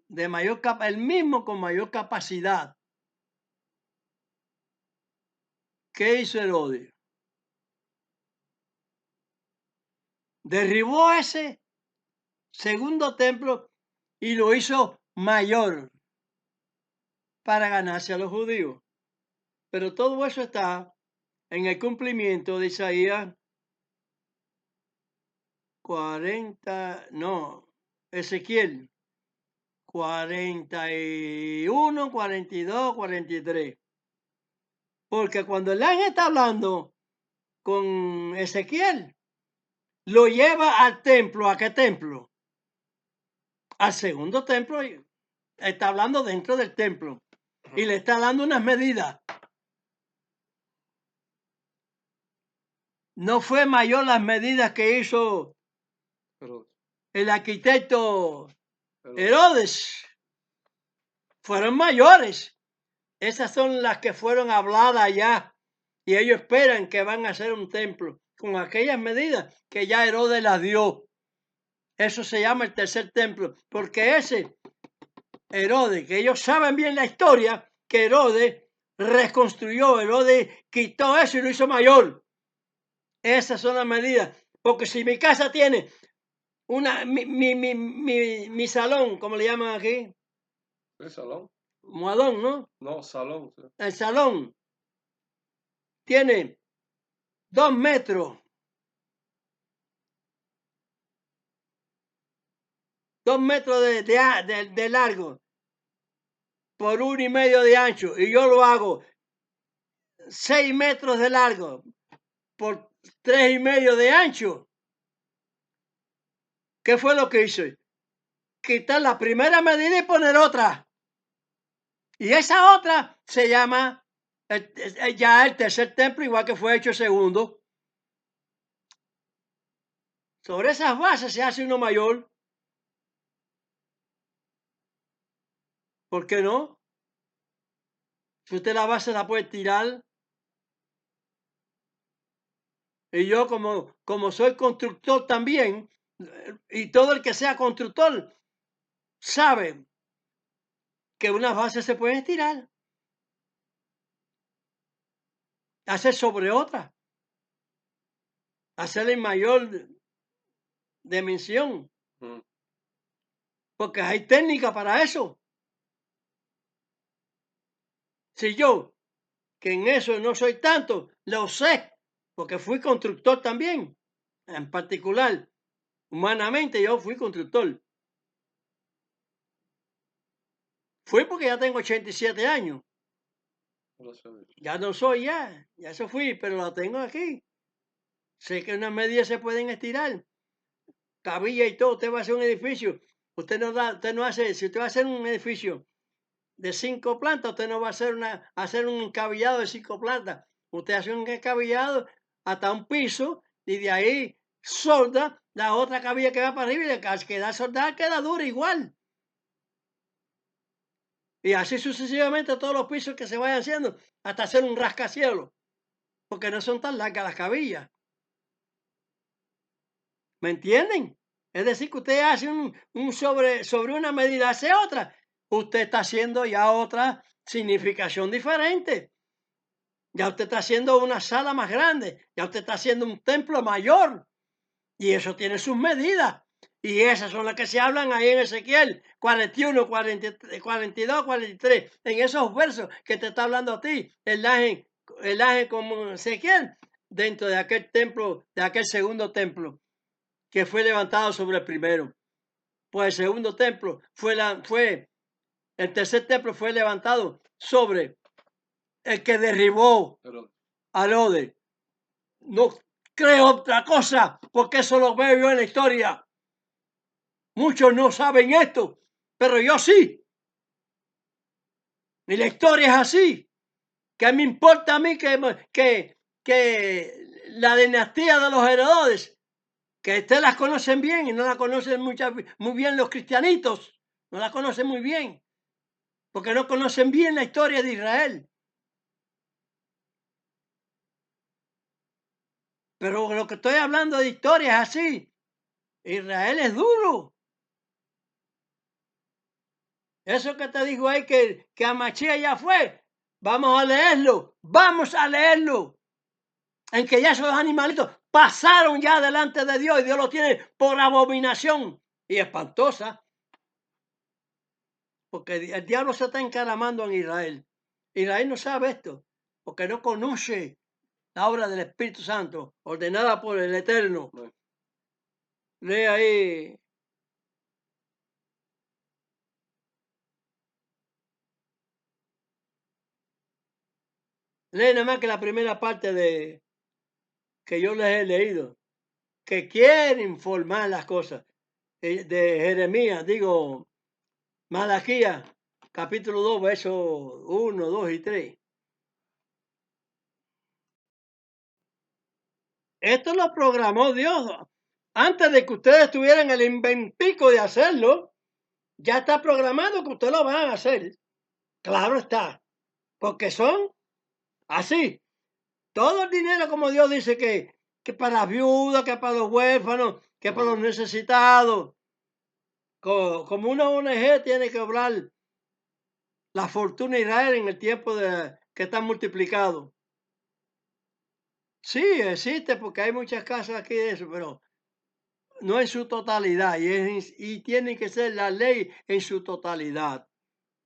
de mayor el mismo con mayor capacidad. ¿Qué hizo Herodes? Derribó ese segundo templo y lo hizo mayor para ganarse a los judíos. Pero todo eso está en el cumplimiento de Isaías 40, no, Ezequiel 41, 42, 43. Porque cuando el ángel está hablando con Ezequiel, lo lleva al templo. ¿A qué templo? al segundo templo, está hablando dentro del templo y le está dando unas medidas. No fue mayor las medidas que hizo el arquitecto Herodes. Fueron mayores. Esas son las que fueron habladas ya. Y ellos esperan que van a hacer un templo con aquellas medidas que ya Herodes las dio. Eso se llama el tercer templo. Porque ese Herodes, que ellos saben bien la historia, que Herodes reconstruyó, Herodes quitó eso y lo hizo mayor. Esas son las medidas. Porque si mi casa tiene mi salón, ¿cómo le llaman aquí? ¿El salón? Muadón, ¿no? No, salón. Sí. El salón tiene 2 metros. 2 metros de largo por 1,5 de ancho. Y yo lo hago 6 metros de largo por 3,5 de ancho. ¿Qué fue lo que hice? Quitar la primera medida y poner otra. Y esa otra se llama ya el tercer templo, igual que fue hecho el segundo. Sobre esas bases se hace uno mayor. ¿Por qué no? Si usted la base la puede tirar. Y yo como soy constructor también, y todo el que sea constructor sabe que unas bases se pueden tirar, hacer sobre otra, hacerla en mayor dimensión, porque hay técnica para eso. Si yo, que en eso no soy tanto, lo sé, porque fui constructor también, en particular, humanamente yo fui constructor. Fui porque ya tengo 87 años. Ya no soy ya se fui, pero la tengo aquí. Sé que unas medidas se pueden estirar. Cabilla y todo, usted va a hacer un edificio. Usted no hace, si usted va a hacer un edificio de 5 plantas, usted no va a hacer un encabillado de 5 plantas. Usted hace un encabillado hasta un piso y de ahí solda la otra cabilla que va para arriba y al quedar soldada queda dura igual. Y así sucesivamente todos los pisos que se vayan haciendo hasta hacer un rascacielos, porque no son tan largas las cabillas. ¿Me entienden? Es decir, que usted hace sobre una medida, hace otra. Usted está haciendo ya otra significación diferente. Ya usted está haciendo una sala más grande. Ya usted está haciendo un templo mayor. Y eso tiene sus medidas. Y esas son las que se hablan ahí en Ezequiel 41, 42, 43. En esos versos que te está hablando a ti, el ángel como Ezequiel, dentro de aquel templo, de aquel segundo templo que fue levantado sobre el primero. Pues el segundo templo el tercer templo fue levantado sobre el que derribó a Herodes. No creo otra cosa, porque eso lo veo yo en la historia. Muchos no saben esto, pero yo sí. Y la historia es así. ¿Qué me importa a mí que la dinastía de los Herodes, que ustedes las conocen bien y no la conocen muy bien los cristianitos, no la conocen muy bien, porque no conocen bien la historia de Israel. Pero lo que estoy hablando de historia es así. Israel es duro. Eso que te digo ahí que Amachía ya fue, vamos a leerlo, en que ya esos animalitos pasaron ya delante de Dios y Dios los tiene por abominación y espantosa. Porque el diablo se está encaramando en Israel. Israel no sabe esto, porque no conoce la obra del Espíritu Santo, ordenada por el Eterno. Lee ahí. Lee nada más que la primera parte de que yo les he leído, que quieren formar las cosas. de Jeremías, digo, Malaquías, capítulo 2, versos 1, 2 y 3. Esto lo programó Dios. Antes de que ustedes tuvieran el inventico de hacerlo, ya está programado que ustedes lo van a hacer. Claro está, porque son así. Todo el dinero, como Dios dice, que para las viudas, que para los huérfanos, que para los necesitados. Como una ONG tiene que obrar la fortuna de Israel en el tiempo que está multiplicado. Sí, existe porque hay muchas casas aquí de eso, pero no en su totalidad. Y tiene que ser la ley en su totalidad,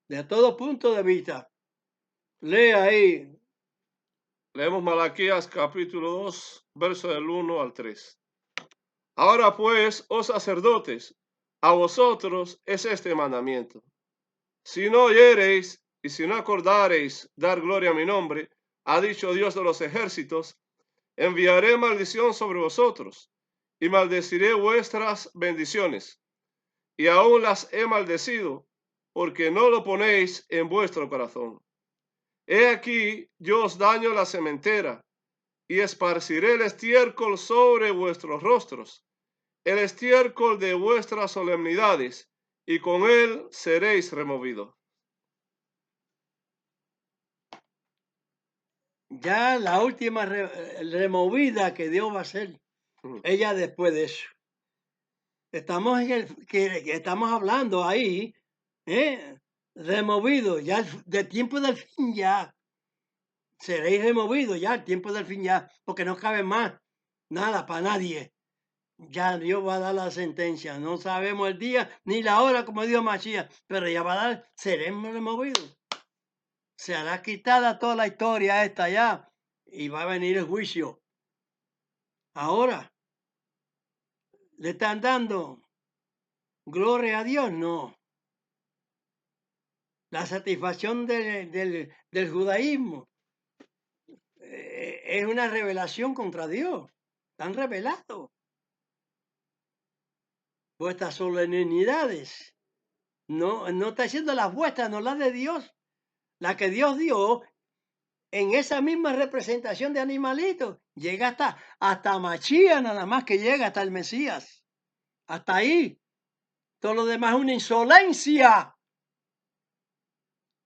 de todo punto de vista. Lee ahí. Leemos Malaquías capítulo 2, verso del 1 al 3. Ahora pues, oh sacerdotes, a vosotros es este mandamiento. Si no oyereis y si no acordareis dar gloria a mi nombre, ha dicho Dios de los ejércitos, enviaré maldición sobre vosotros y maldeciré vuestras bendiciones. Y aún las he maldecido, porque no lo ponéis en vuestro corazón. He aquí, yo os daño la sementera, y esparciré el estiércol sobre vuestros rostros, el estiércol de vuestras solemnidades, y con él seréis removidos. Ya la última removida que Dios va a hacer, ella después de eso. Estamos que estamos hablando ahí, removido, ya de tiempo del fin ya. Seréis removidos ya, el tiempo del fin ya, porque no cabe más nada para nadie. Ya Dios va a dar la sentencia. No sabemos el día ni la hora, como dijo Machías, pero ya va a dar, seremos removidos. Se hará quitada toda la historia esta ya y va a venir el juicio. Ahora, ¿le están dando gloria a Dios? No. La satisfacción del judaísmo es una revelación contra Dios. Están revelados. Vuestras solemnidades. No está diciendo las vuestras, no las de Dios. La que Dios dio en esa misma representación de animalitos. Llega hasta Machía, nada más que llega hasta el Mesías. Hasta ahí. Todo lo demás es una insolencia.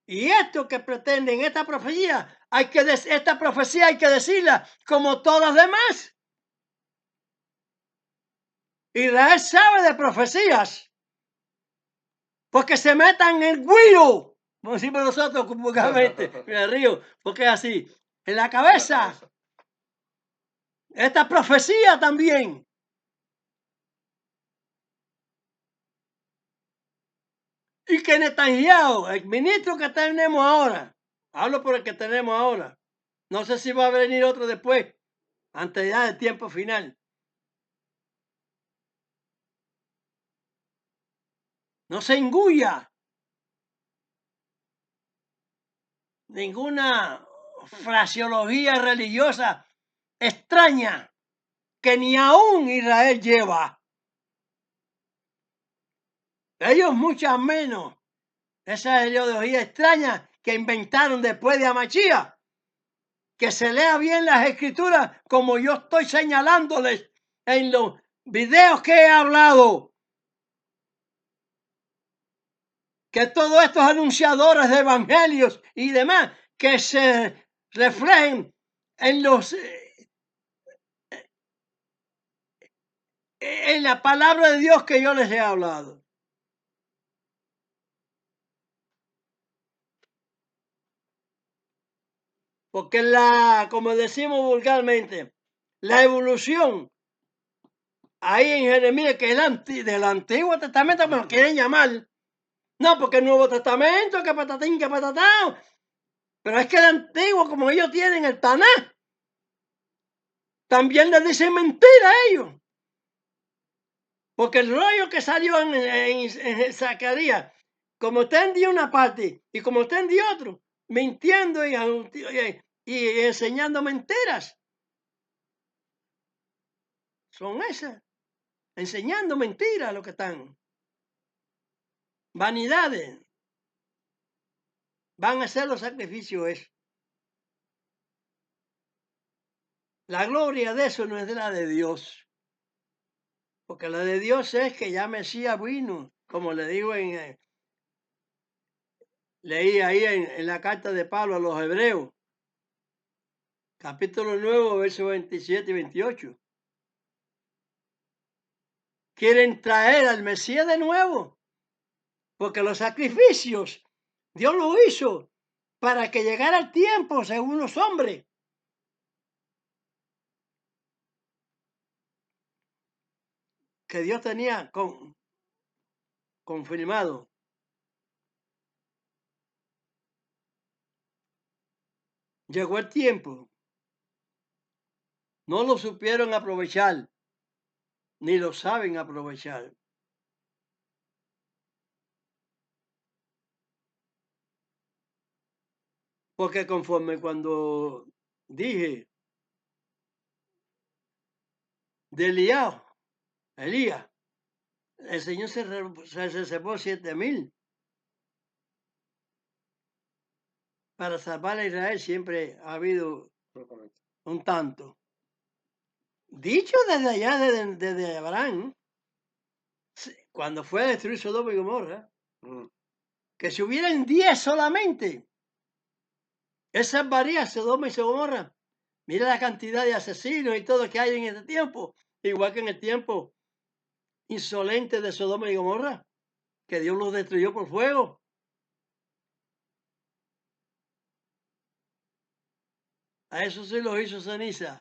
Y esto que pretenden, esta profecía hay que decirla como todas las demás. Israel sabe de profecías. Porque se metan en el guiro, como decimos nosotros vulgarmente, en el río, porque es así, en la cabeza. Esta profecía también. Y que Netanyahu, el ministro que tenemos ahora, hablo por el que tenemos ahora, no sé si va a venir otro después, antes ya del tiempo final. No se engulla ninguna fraseología religiosa extraña que ni aún Israel lleva. Ellos muchas menos. Esa ideología extraña que inventaron después de Amachía. Que se lea bien las escrituras como yo estoy señalándoles en los videos que he hablado. Que todos estos anunciadores de evangelios y demás que se reflejen en la palabra de Dios que yo les he hablado. Porque como decimos vulgarmente, la evolución ahí en Jeremías, que es del Antiguo Testamento, me lo quieren llamar. No, porque el Nuevo Testamento, que patatín, que patatán. Pero es que el Antiguo, como ellos tienen el Taná, también les dicen mentira a ellos. Porque el rollo que salió en Zacarías, como está en una parte y como está en otro, mintiendo y enseñando mentiras. Son esas. enseñando mentiras lo que están. Vanidades. Van a hacer los sacrificios eso. La gloria de eso no es de la de Dios. Porque la de Dios es que ya Mesías vino, como le digo leí ahí en la carta de Pablo a los Hebreos, capítulo 9, versos 27 y 28. Quieren traer al Mesías de nuevo, porque los sacrificios Dios lo hizo para que llegara el tiempo según los hombres. Que Dios tenía confirmado. Llegó el tiempo. No lo supieron aprovechar, ni lo saben aprovechar. Porque conforme cuando dije de Elías, el Señor se reservó 7,000 para salvar a Israel. Siempre ha habido un tanto. Dicho desde allá, desde Abraham, cuando fue a destruir Sodoma y Gomorra, que si hubieran 10 solamente, él salvaría a Sodoma y Gomorra. Mira la cantidad de asesinos y todo que hay en este tiempo, igual que en el tiempo insolente de Sodoma y Gomorra, que Dios los destruyó por fuego. A eso sí los hizo ceniza.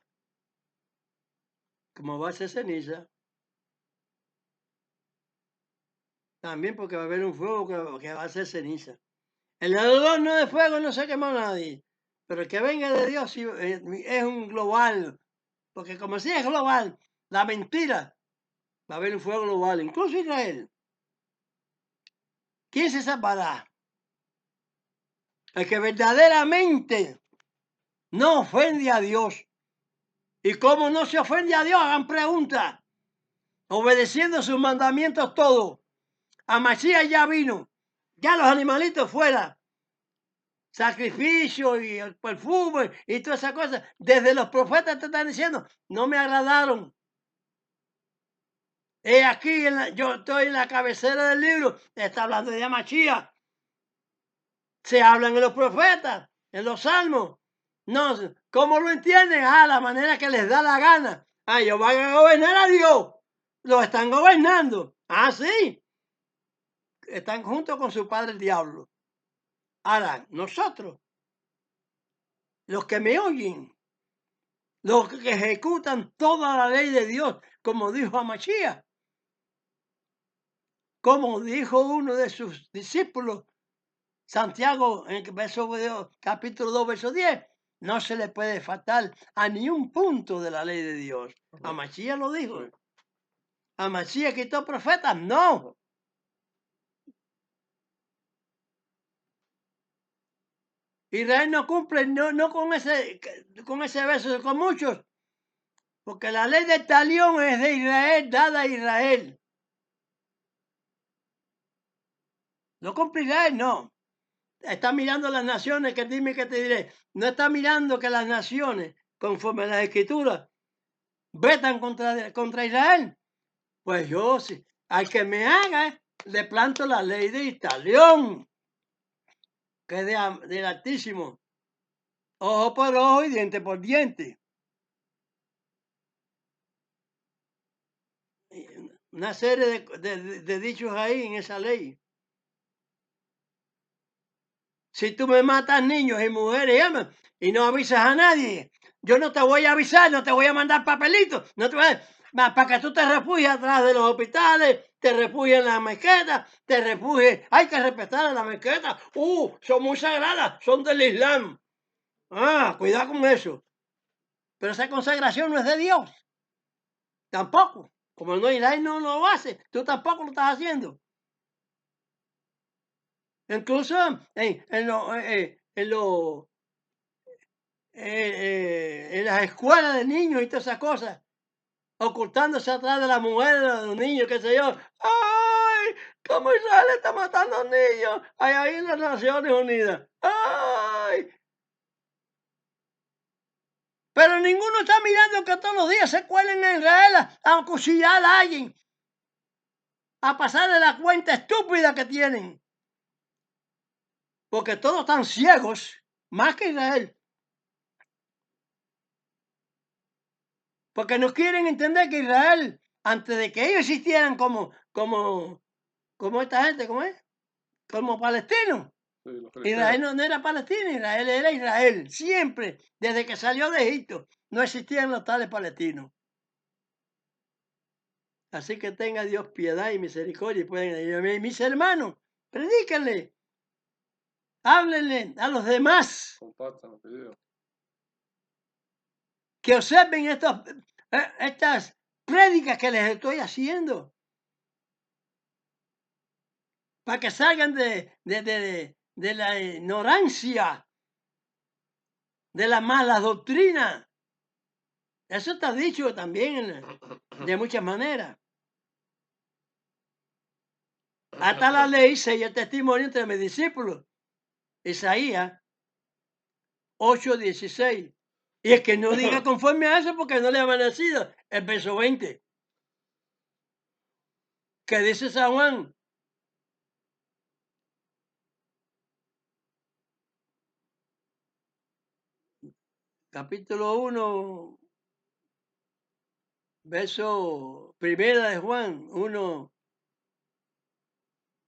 Como va a ser ceniza, también porque va a haber un fuego que va a ser ceniza. El horno de fuego no se quemó nadie, pero el que venga de Dios sí, es un global, porque como si es global, la mentira, va a haber un fuego global, incluso Israel. ¿Quién se salvará? El que verdaderamente no ofende a Dios. ¿Y cómo no se ofende a Dios? Hagan preguntas. Obedeciendo sus mandamientos todos. A Masías ya vino. Ya los animalitos fuera. Sacrificio y el perfume y todas esas cosas. Desde los profetas te están diciendo, no me agradaron. Aquí, yo estoy en la cabecera del libro. Está hablando de Masías. Se hablan en los profetas, en los salmos. No, ¿cómo lo entienden? La manera que les da la gana. Ellos van a gobernar a Dios. Lo están gobernando. Sí. Están junto con su padre el diablo. Ahora, nosotros, los que me oyen, los que ejecutan toda la ley de Dios, como dijo Amachía, como dijo uno de sus discípulos, Santiago, en el capítulo 2, verso 10, no se le puede faltar a ni un punto de la ley de Dios. Amachía lo dijo. Amachía quitó profetas, no. Israel no cumple, no con ese verso, con muchos. Porque la ley del talión es de Israel, dada a Israel. ¿No cumple Israel? No. Está mirando las naciones, que dime que te diré. No está mirando que las naciones, conforme a las escrituras, vetan contra Israel. Pues yo, sí, al que me haga, le planto la ley de talión, que es del Altísimo. Ojo por ojo y diente por diente. Una serie de dichos ahí en esa ley. Si tú me matas niños y mujeres y no avisas a nadie, yo no te voy a avisar, no te voy a mandar papelitos, no te voy para que tú te refugies atrás de los hospitales, te refugies en las mezquitas, te refugies. Hay que respetar a las mezquitas. Son muy sagradas, son del Islam. Cuidado con eso. Pero esa consagración no es de Dios. Tampoco. Como no Israel no lo hace, tú tampoco lo estás haciendo. Incluso en las escuelas de niños y todas esas cosas. ocultándose atrás de las mujeres, de los niños, qué sé yo. ¡Ay! ¿Cómo Israel está matando niños? Ahí en las Naciones Unidas. ¡Ay! Pero ninguno está mirando que todos los días se cuelen en Israel a acuchillar a alguien, a pasarle la cuenta estúpida que tienen. Porque todos están ciegos, más que Israel. Porque no quieren entender que Israel, antes de que ellos existieran como esta gente, ¿cómo es? Como palestinos. Sí, Israel no era Palestina, Israel era Israel. Siempre, desde que salió de Egipto, no existían los tales palestinos. Así que tenga Dios piedad y misericordia y pueden ir. Mis hermanos, predíquenle, háblenle a los demás. Compartan el video. Que observen estas prédicas que les estoy haciendo. Para que salgan de la ignorancia, de la mala doctrina. Eso está dicho también de muchas maneras. Hasta la ley sella el testimonio entre mis discípulos. Isaías 8:16. Y el que no diga conforme a eso porque no le ha amanecido. El verso 20. Que dice San Juan. Capítulo 1. Verso primera de Juan 1.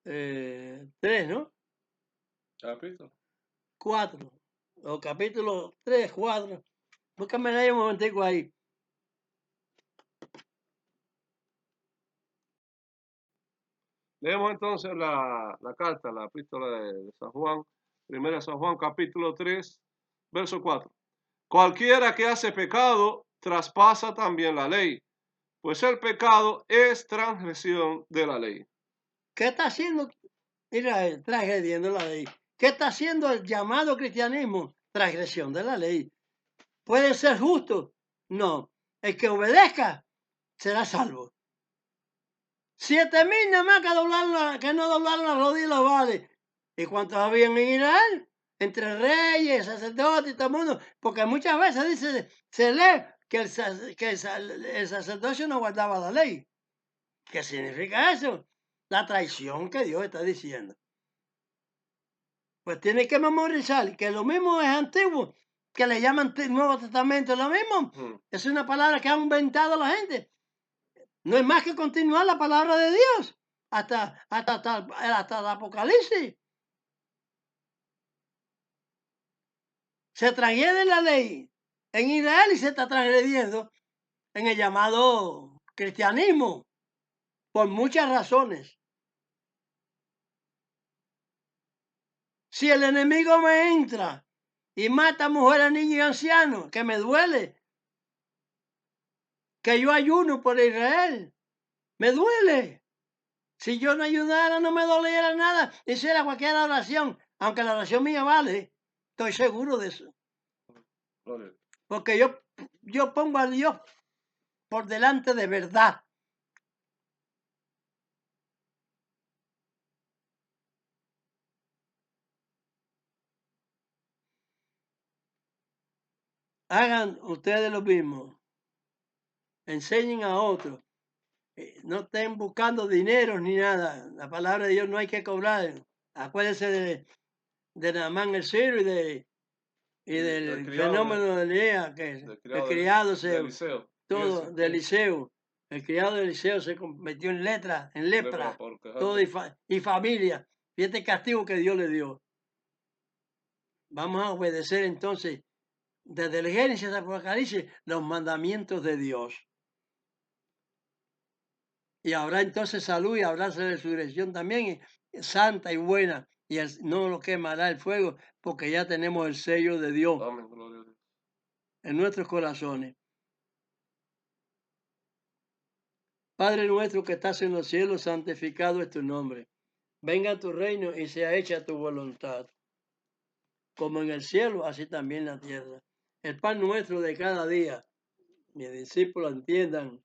3, ¿no? Capítulo 4. O capítulo 3, 4. Búscame ahí un momentico ahí. Leemos entonces la carta, la epístola de San Juan, primera San Juan, capítulo 3, verso 4. Cualquiera que hace pecado traspasa también la ley, pues el pecado es transgresión de la ley. ¿Qué está haciendo Israel? Transgrediendo la ley. ¿Qué está haciendo el llamado cristianismo? Transgresión de la ley. ¿Puede ser justo? No. El que obedezca será salvo. 7,000 nada más que no doblaron las rodillas los vale. ¿Y cuántos habían en Israel? Entre reyes, sacerdotes y todo el mundo. Porque muchas veces dice, se lee que el sacerdocio no guardaba la ley. ¿Qué significa eso? La traición que Dios está diciendo. Pues tiene que memorizar que lo mismo es antiguo, que le llaman Nuevo Testamento, lo mismo. Es una palabra que ha inventado la gente. No es más que continuar la palabra de Dios hasta el Apocalipsis. Se transgrede la ley en Israel y se está transgrediendo en el llamado cristianismo por muchas razones. Si el enemigo me entra y mata a mujeres, niños y ancianos, que me duele, que yo ayuno por Israel, me duele. Si yo no ayudara, no me doliera nada. Hiciera cualquier oración, aunque la oración mía vale, estoy seguro de eso. Porque yo pongo a Dios por delante de verdad. Hagan ustedes lo mismo. Enseñen a otros. No estén buscando dinero ni nada. La palabra de Dios no hay que cobrar. Acuérdense de Naamán el sirio y del fenómeno de Elías, que el criado de Eliseo. Todo de Eliseo. El criado de Eliseo se convirtió en lepra, todo y familia. Y este castigo que Dios le dio. Vamos a obedecer entonces, desde el Génesis hasta Apocalipsis, los mandamientos de Dios. Y habrá entonces salud y habrá resurrección también, santa y buena. Y no lo quemará el fuego, porque ya tenemos el sello de Dios. Amén, gloria a Dios. En nuestros corazones. Padre nuestro que estás en los cielos, santificado es tu nombre. Venga tu reino y sea hecha tu voluntad, como en el cielo, así también en la tierra. El pan nuestro de cada día, mis discípulos entiendan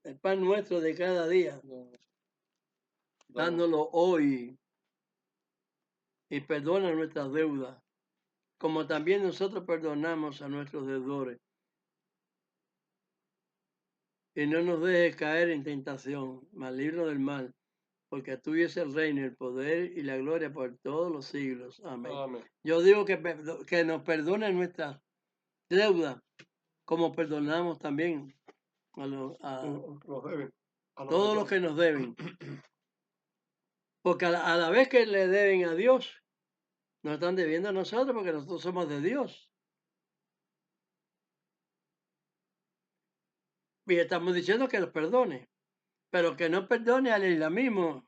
el pan nuestro de cada día, dándolo hoy, y perdona nuestras deudas, como también nosotros perdonamos a nuestros deudores. Y no nos dejes caer en tentación, mas líbranos del mal, porque tuyo es el reino, el poder y la gloria por todos los siglos. Amén. Amén. Yo digo que nos perdone nuestras deudas, como perdonamos también a Los deben. todos los que nos deben. Porque a la vez que le deben a Dios, nos están debiendo a nosotros, porque nosotros somos de Dios. Y estamos diciendo que los perdone, pero que no perdone al islamismo,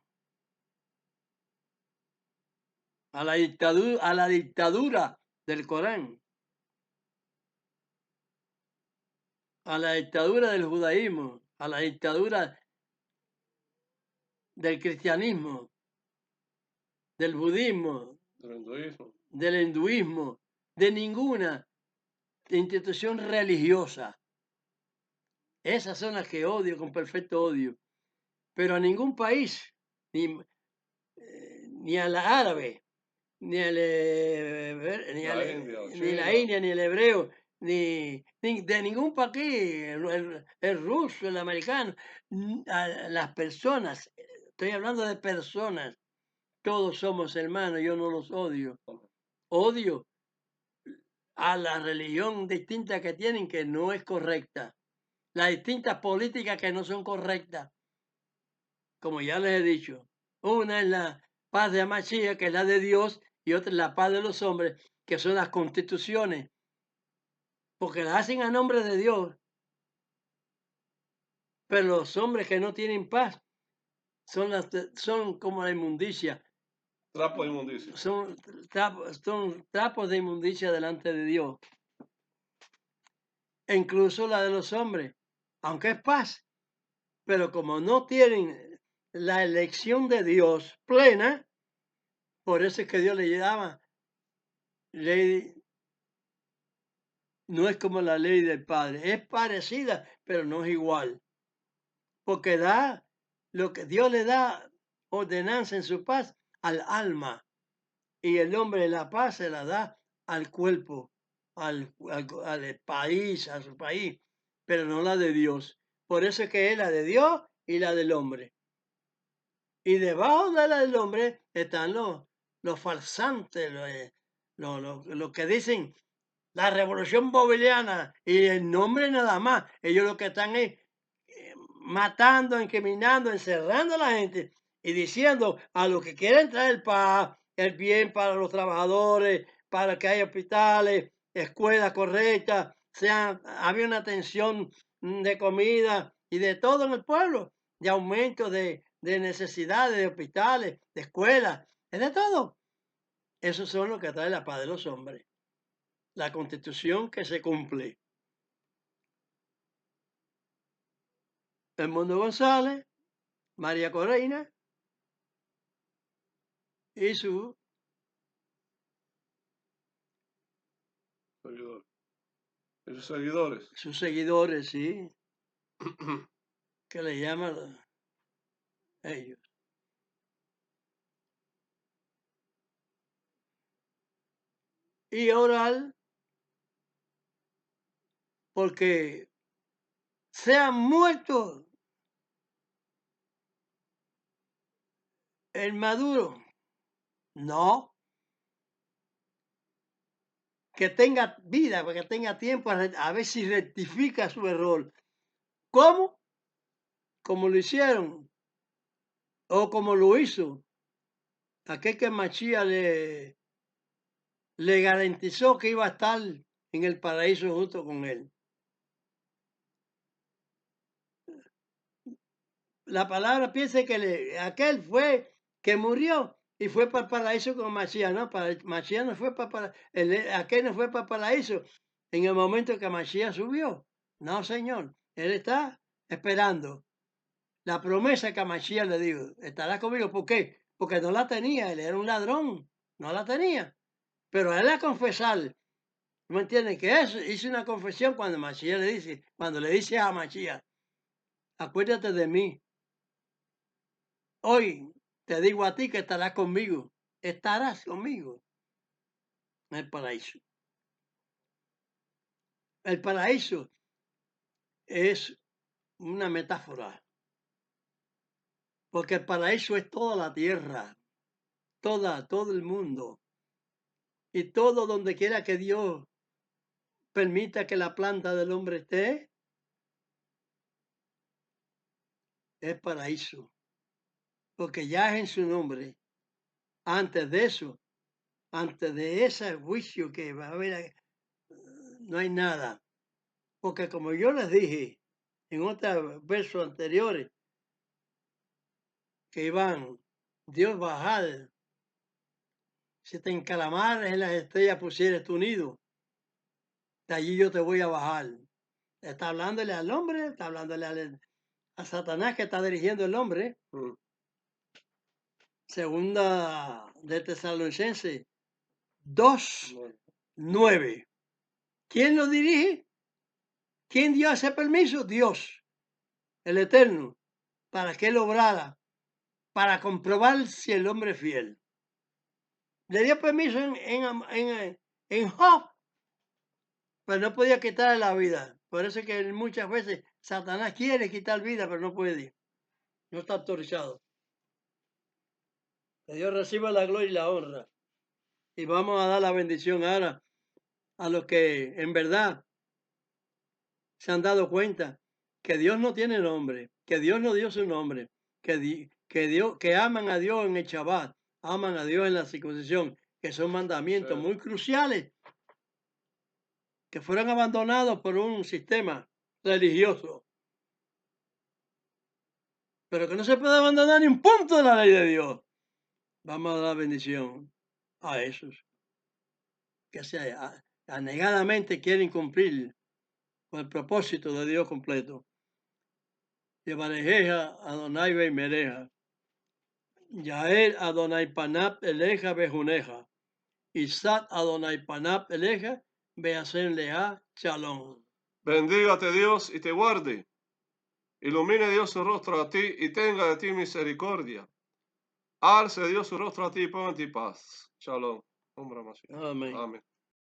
a la dictadura del Corán, a la dictadura del judaísmo, a la dictadura del cristianismo, del budismo, del hinduismo, de ninguna institución religiosa. Esas son las que odio con perfecto odio. Pero a ningún país, ni a la árabe, ni a la India, ni el hebreo, ni de ningún país, el ruso, el americano, a las personas, estoy hablando de personas, todos somos hermanos, yo no los odio. Odio a la religión distinta que tienen, que no es correcta. Las distintas políticas que no son correctas. Como ya les he dicho, una es la paz de Amachía, que es la de Dios, y otra es la paz de los hombres, que son las constituciones, porque las hacen a nombre de Dios. Pero los hombres que no tienen paz son como la inmundicia. Trapo de inmundicia. Son trapos de inmundicia delante de Dios. E incluso la de los hombres, aunque es paz, pero como no tienen la elección de Dios plena, por eso es que Dios le llama ley. No es como la ley del Padre, es parecida, pero no es igual. Porque da lo que Dios le da ordenanza en su paz al alma, y el hombre la paz se la da al cuerpo, al país, a su país, pero no la de Dios. Por eso es que es la de Dios y la del hombre. Y debajo de la del hombre están los farsantes, los que dicen la revolución boliviana y el nombre nada más. Ellos lo que están es matando, incriminando, encerrando a la gente y diciendo a los que quieren traer paz, el bien para los trabajadores, para que haya hospitales, escuelas correctas, había una atención de comida y de todo en el pueblo, de aumento de necesidades, de hospitales, de escuelas, es de todo. Esos son los que trae la paz de los hombres. La Constitución que se cumple. Edmundo González, María Corina y sus seguidores. Sus seguidores, sí, que le llaman ellos. Y orar porque sean muertos el Maduro. No. Que tenga vida, que tenga tiempo a ver si rectifica su error. ¿Cómo? Como lo hicieron o como lo hizo aquel que Machía le garantizó que iba a estar en el paraíso junto con él. La palabra piensa que aquel fue que murió y fue para el paraíso con Machía, ¿no? Machía no fue para aquel no fue para el paraíso en el momento que Machía subió. No, señor. Él está esperando la promesa que Machía le dijo. Estará conmigo. ¿Por qué? Porque no la tenía. Él era un ladrón. No la tenía. Pero a él a confesar, ¿no entienden? Que eso hizo una confesión cuando Machía le dice, cuando le dice a Machía, acuérdate de mí. Hoy te digo a ti que estarás conmigo. Estarás conmigo en el paraíso. El paraíso es una metáfora, porque el paraíso es toda la tierra, todo el mundo, y todo donde quiera que Dios permita que la planta del hombre esté, es paraíso, porque ya es en su nombre. Antes de eso, antes de ese juicio que va a haber, no hay nada. Porque como yo les dije en otros versos anteriores, que iban Dios bajar, si te encalamares en las estrellas pusieres tu nido, de allí yo te voy a bajar. Está hablándole al hombre, está hablándole a Satanás que está dirigiendo el hombre. Segunda de Tesalonicenses 2:9. ¿Quién lo dirige? ¿Quién dio ese permiso? Dios, el Eterno, para que él obrara, para comprobar si el hombre es fiel. Le dio permiso en Job, pero no podía quitarle la vida. Por eso es que muchas veces Satanás quiere quitar vida, pero no puede. No está autorizado. Que Dios reciba la gloria y la honra. Y vamos a dar la bendición ahora a los que en verdad se han dado cuenta que Dios no tiene nombre, que Dios no dio su nombre, que aman a Dios en el Shabbat, aman a Dios en la circuncisión, que son mandamientos muy cruciales, que fueron abandonados por un sistema religioso, pero que no se puede abandonar ni un punto de la ley de Dios. Vamos a dar bendición a esos que anegadamente quieren cumplir con el propósito de Dios completo. Yevarejeja Adonai Beimereja, Yael Adonai Panap Eleja Bejuneja, Isat Adonai Panap Eleja Beasen Leja Shalom. Bendígate Dios y te guarde. Ilumine Dios su rostro a ti y tenga de ti misericordia. Alce Dios su rostro a ti y ponga en ti paz. Shalom. Amén. Amén.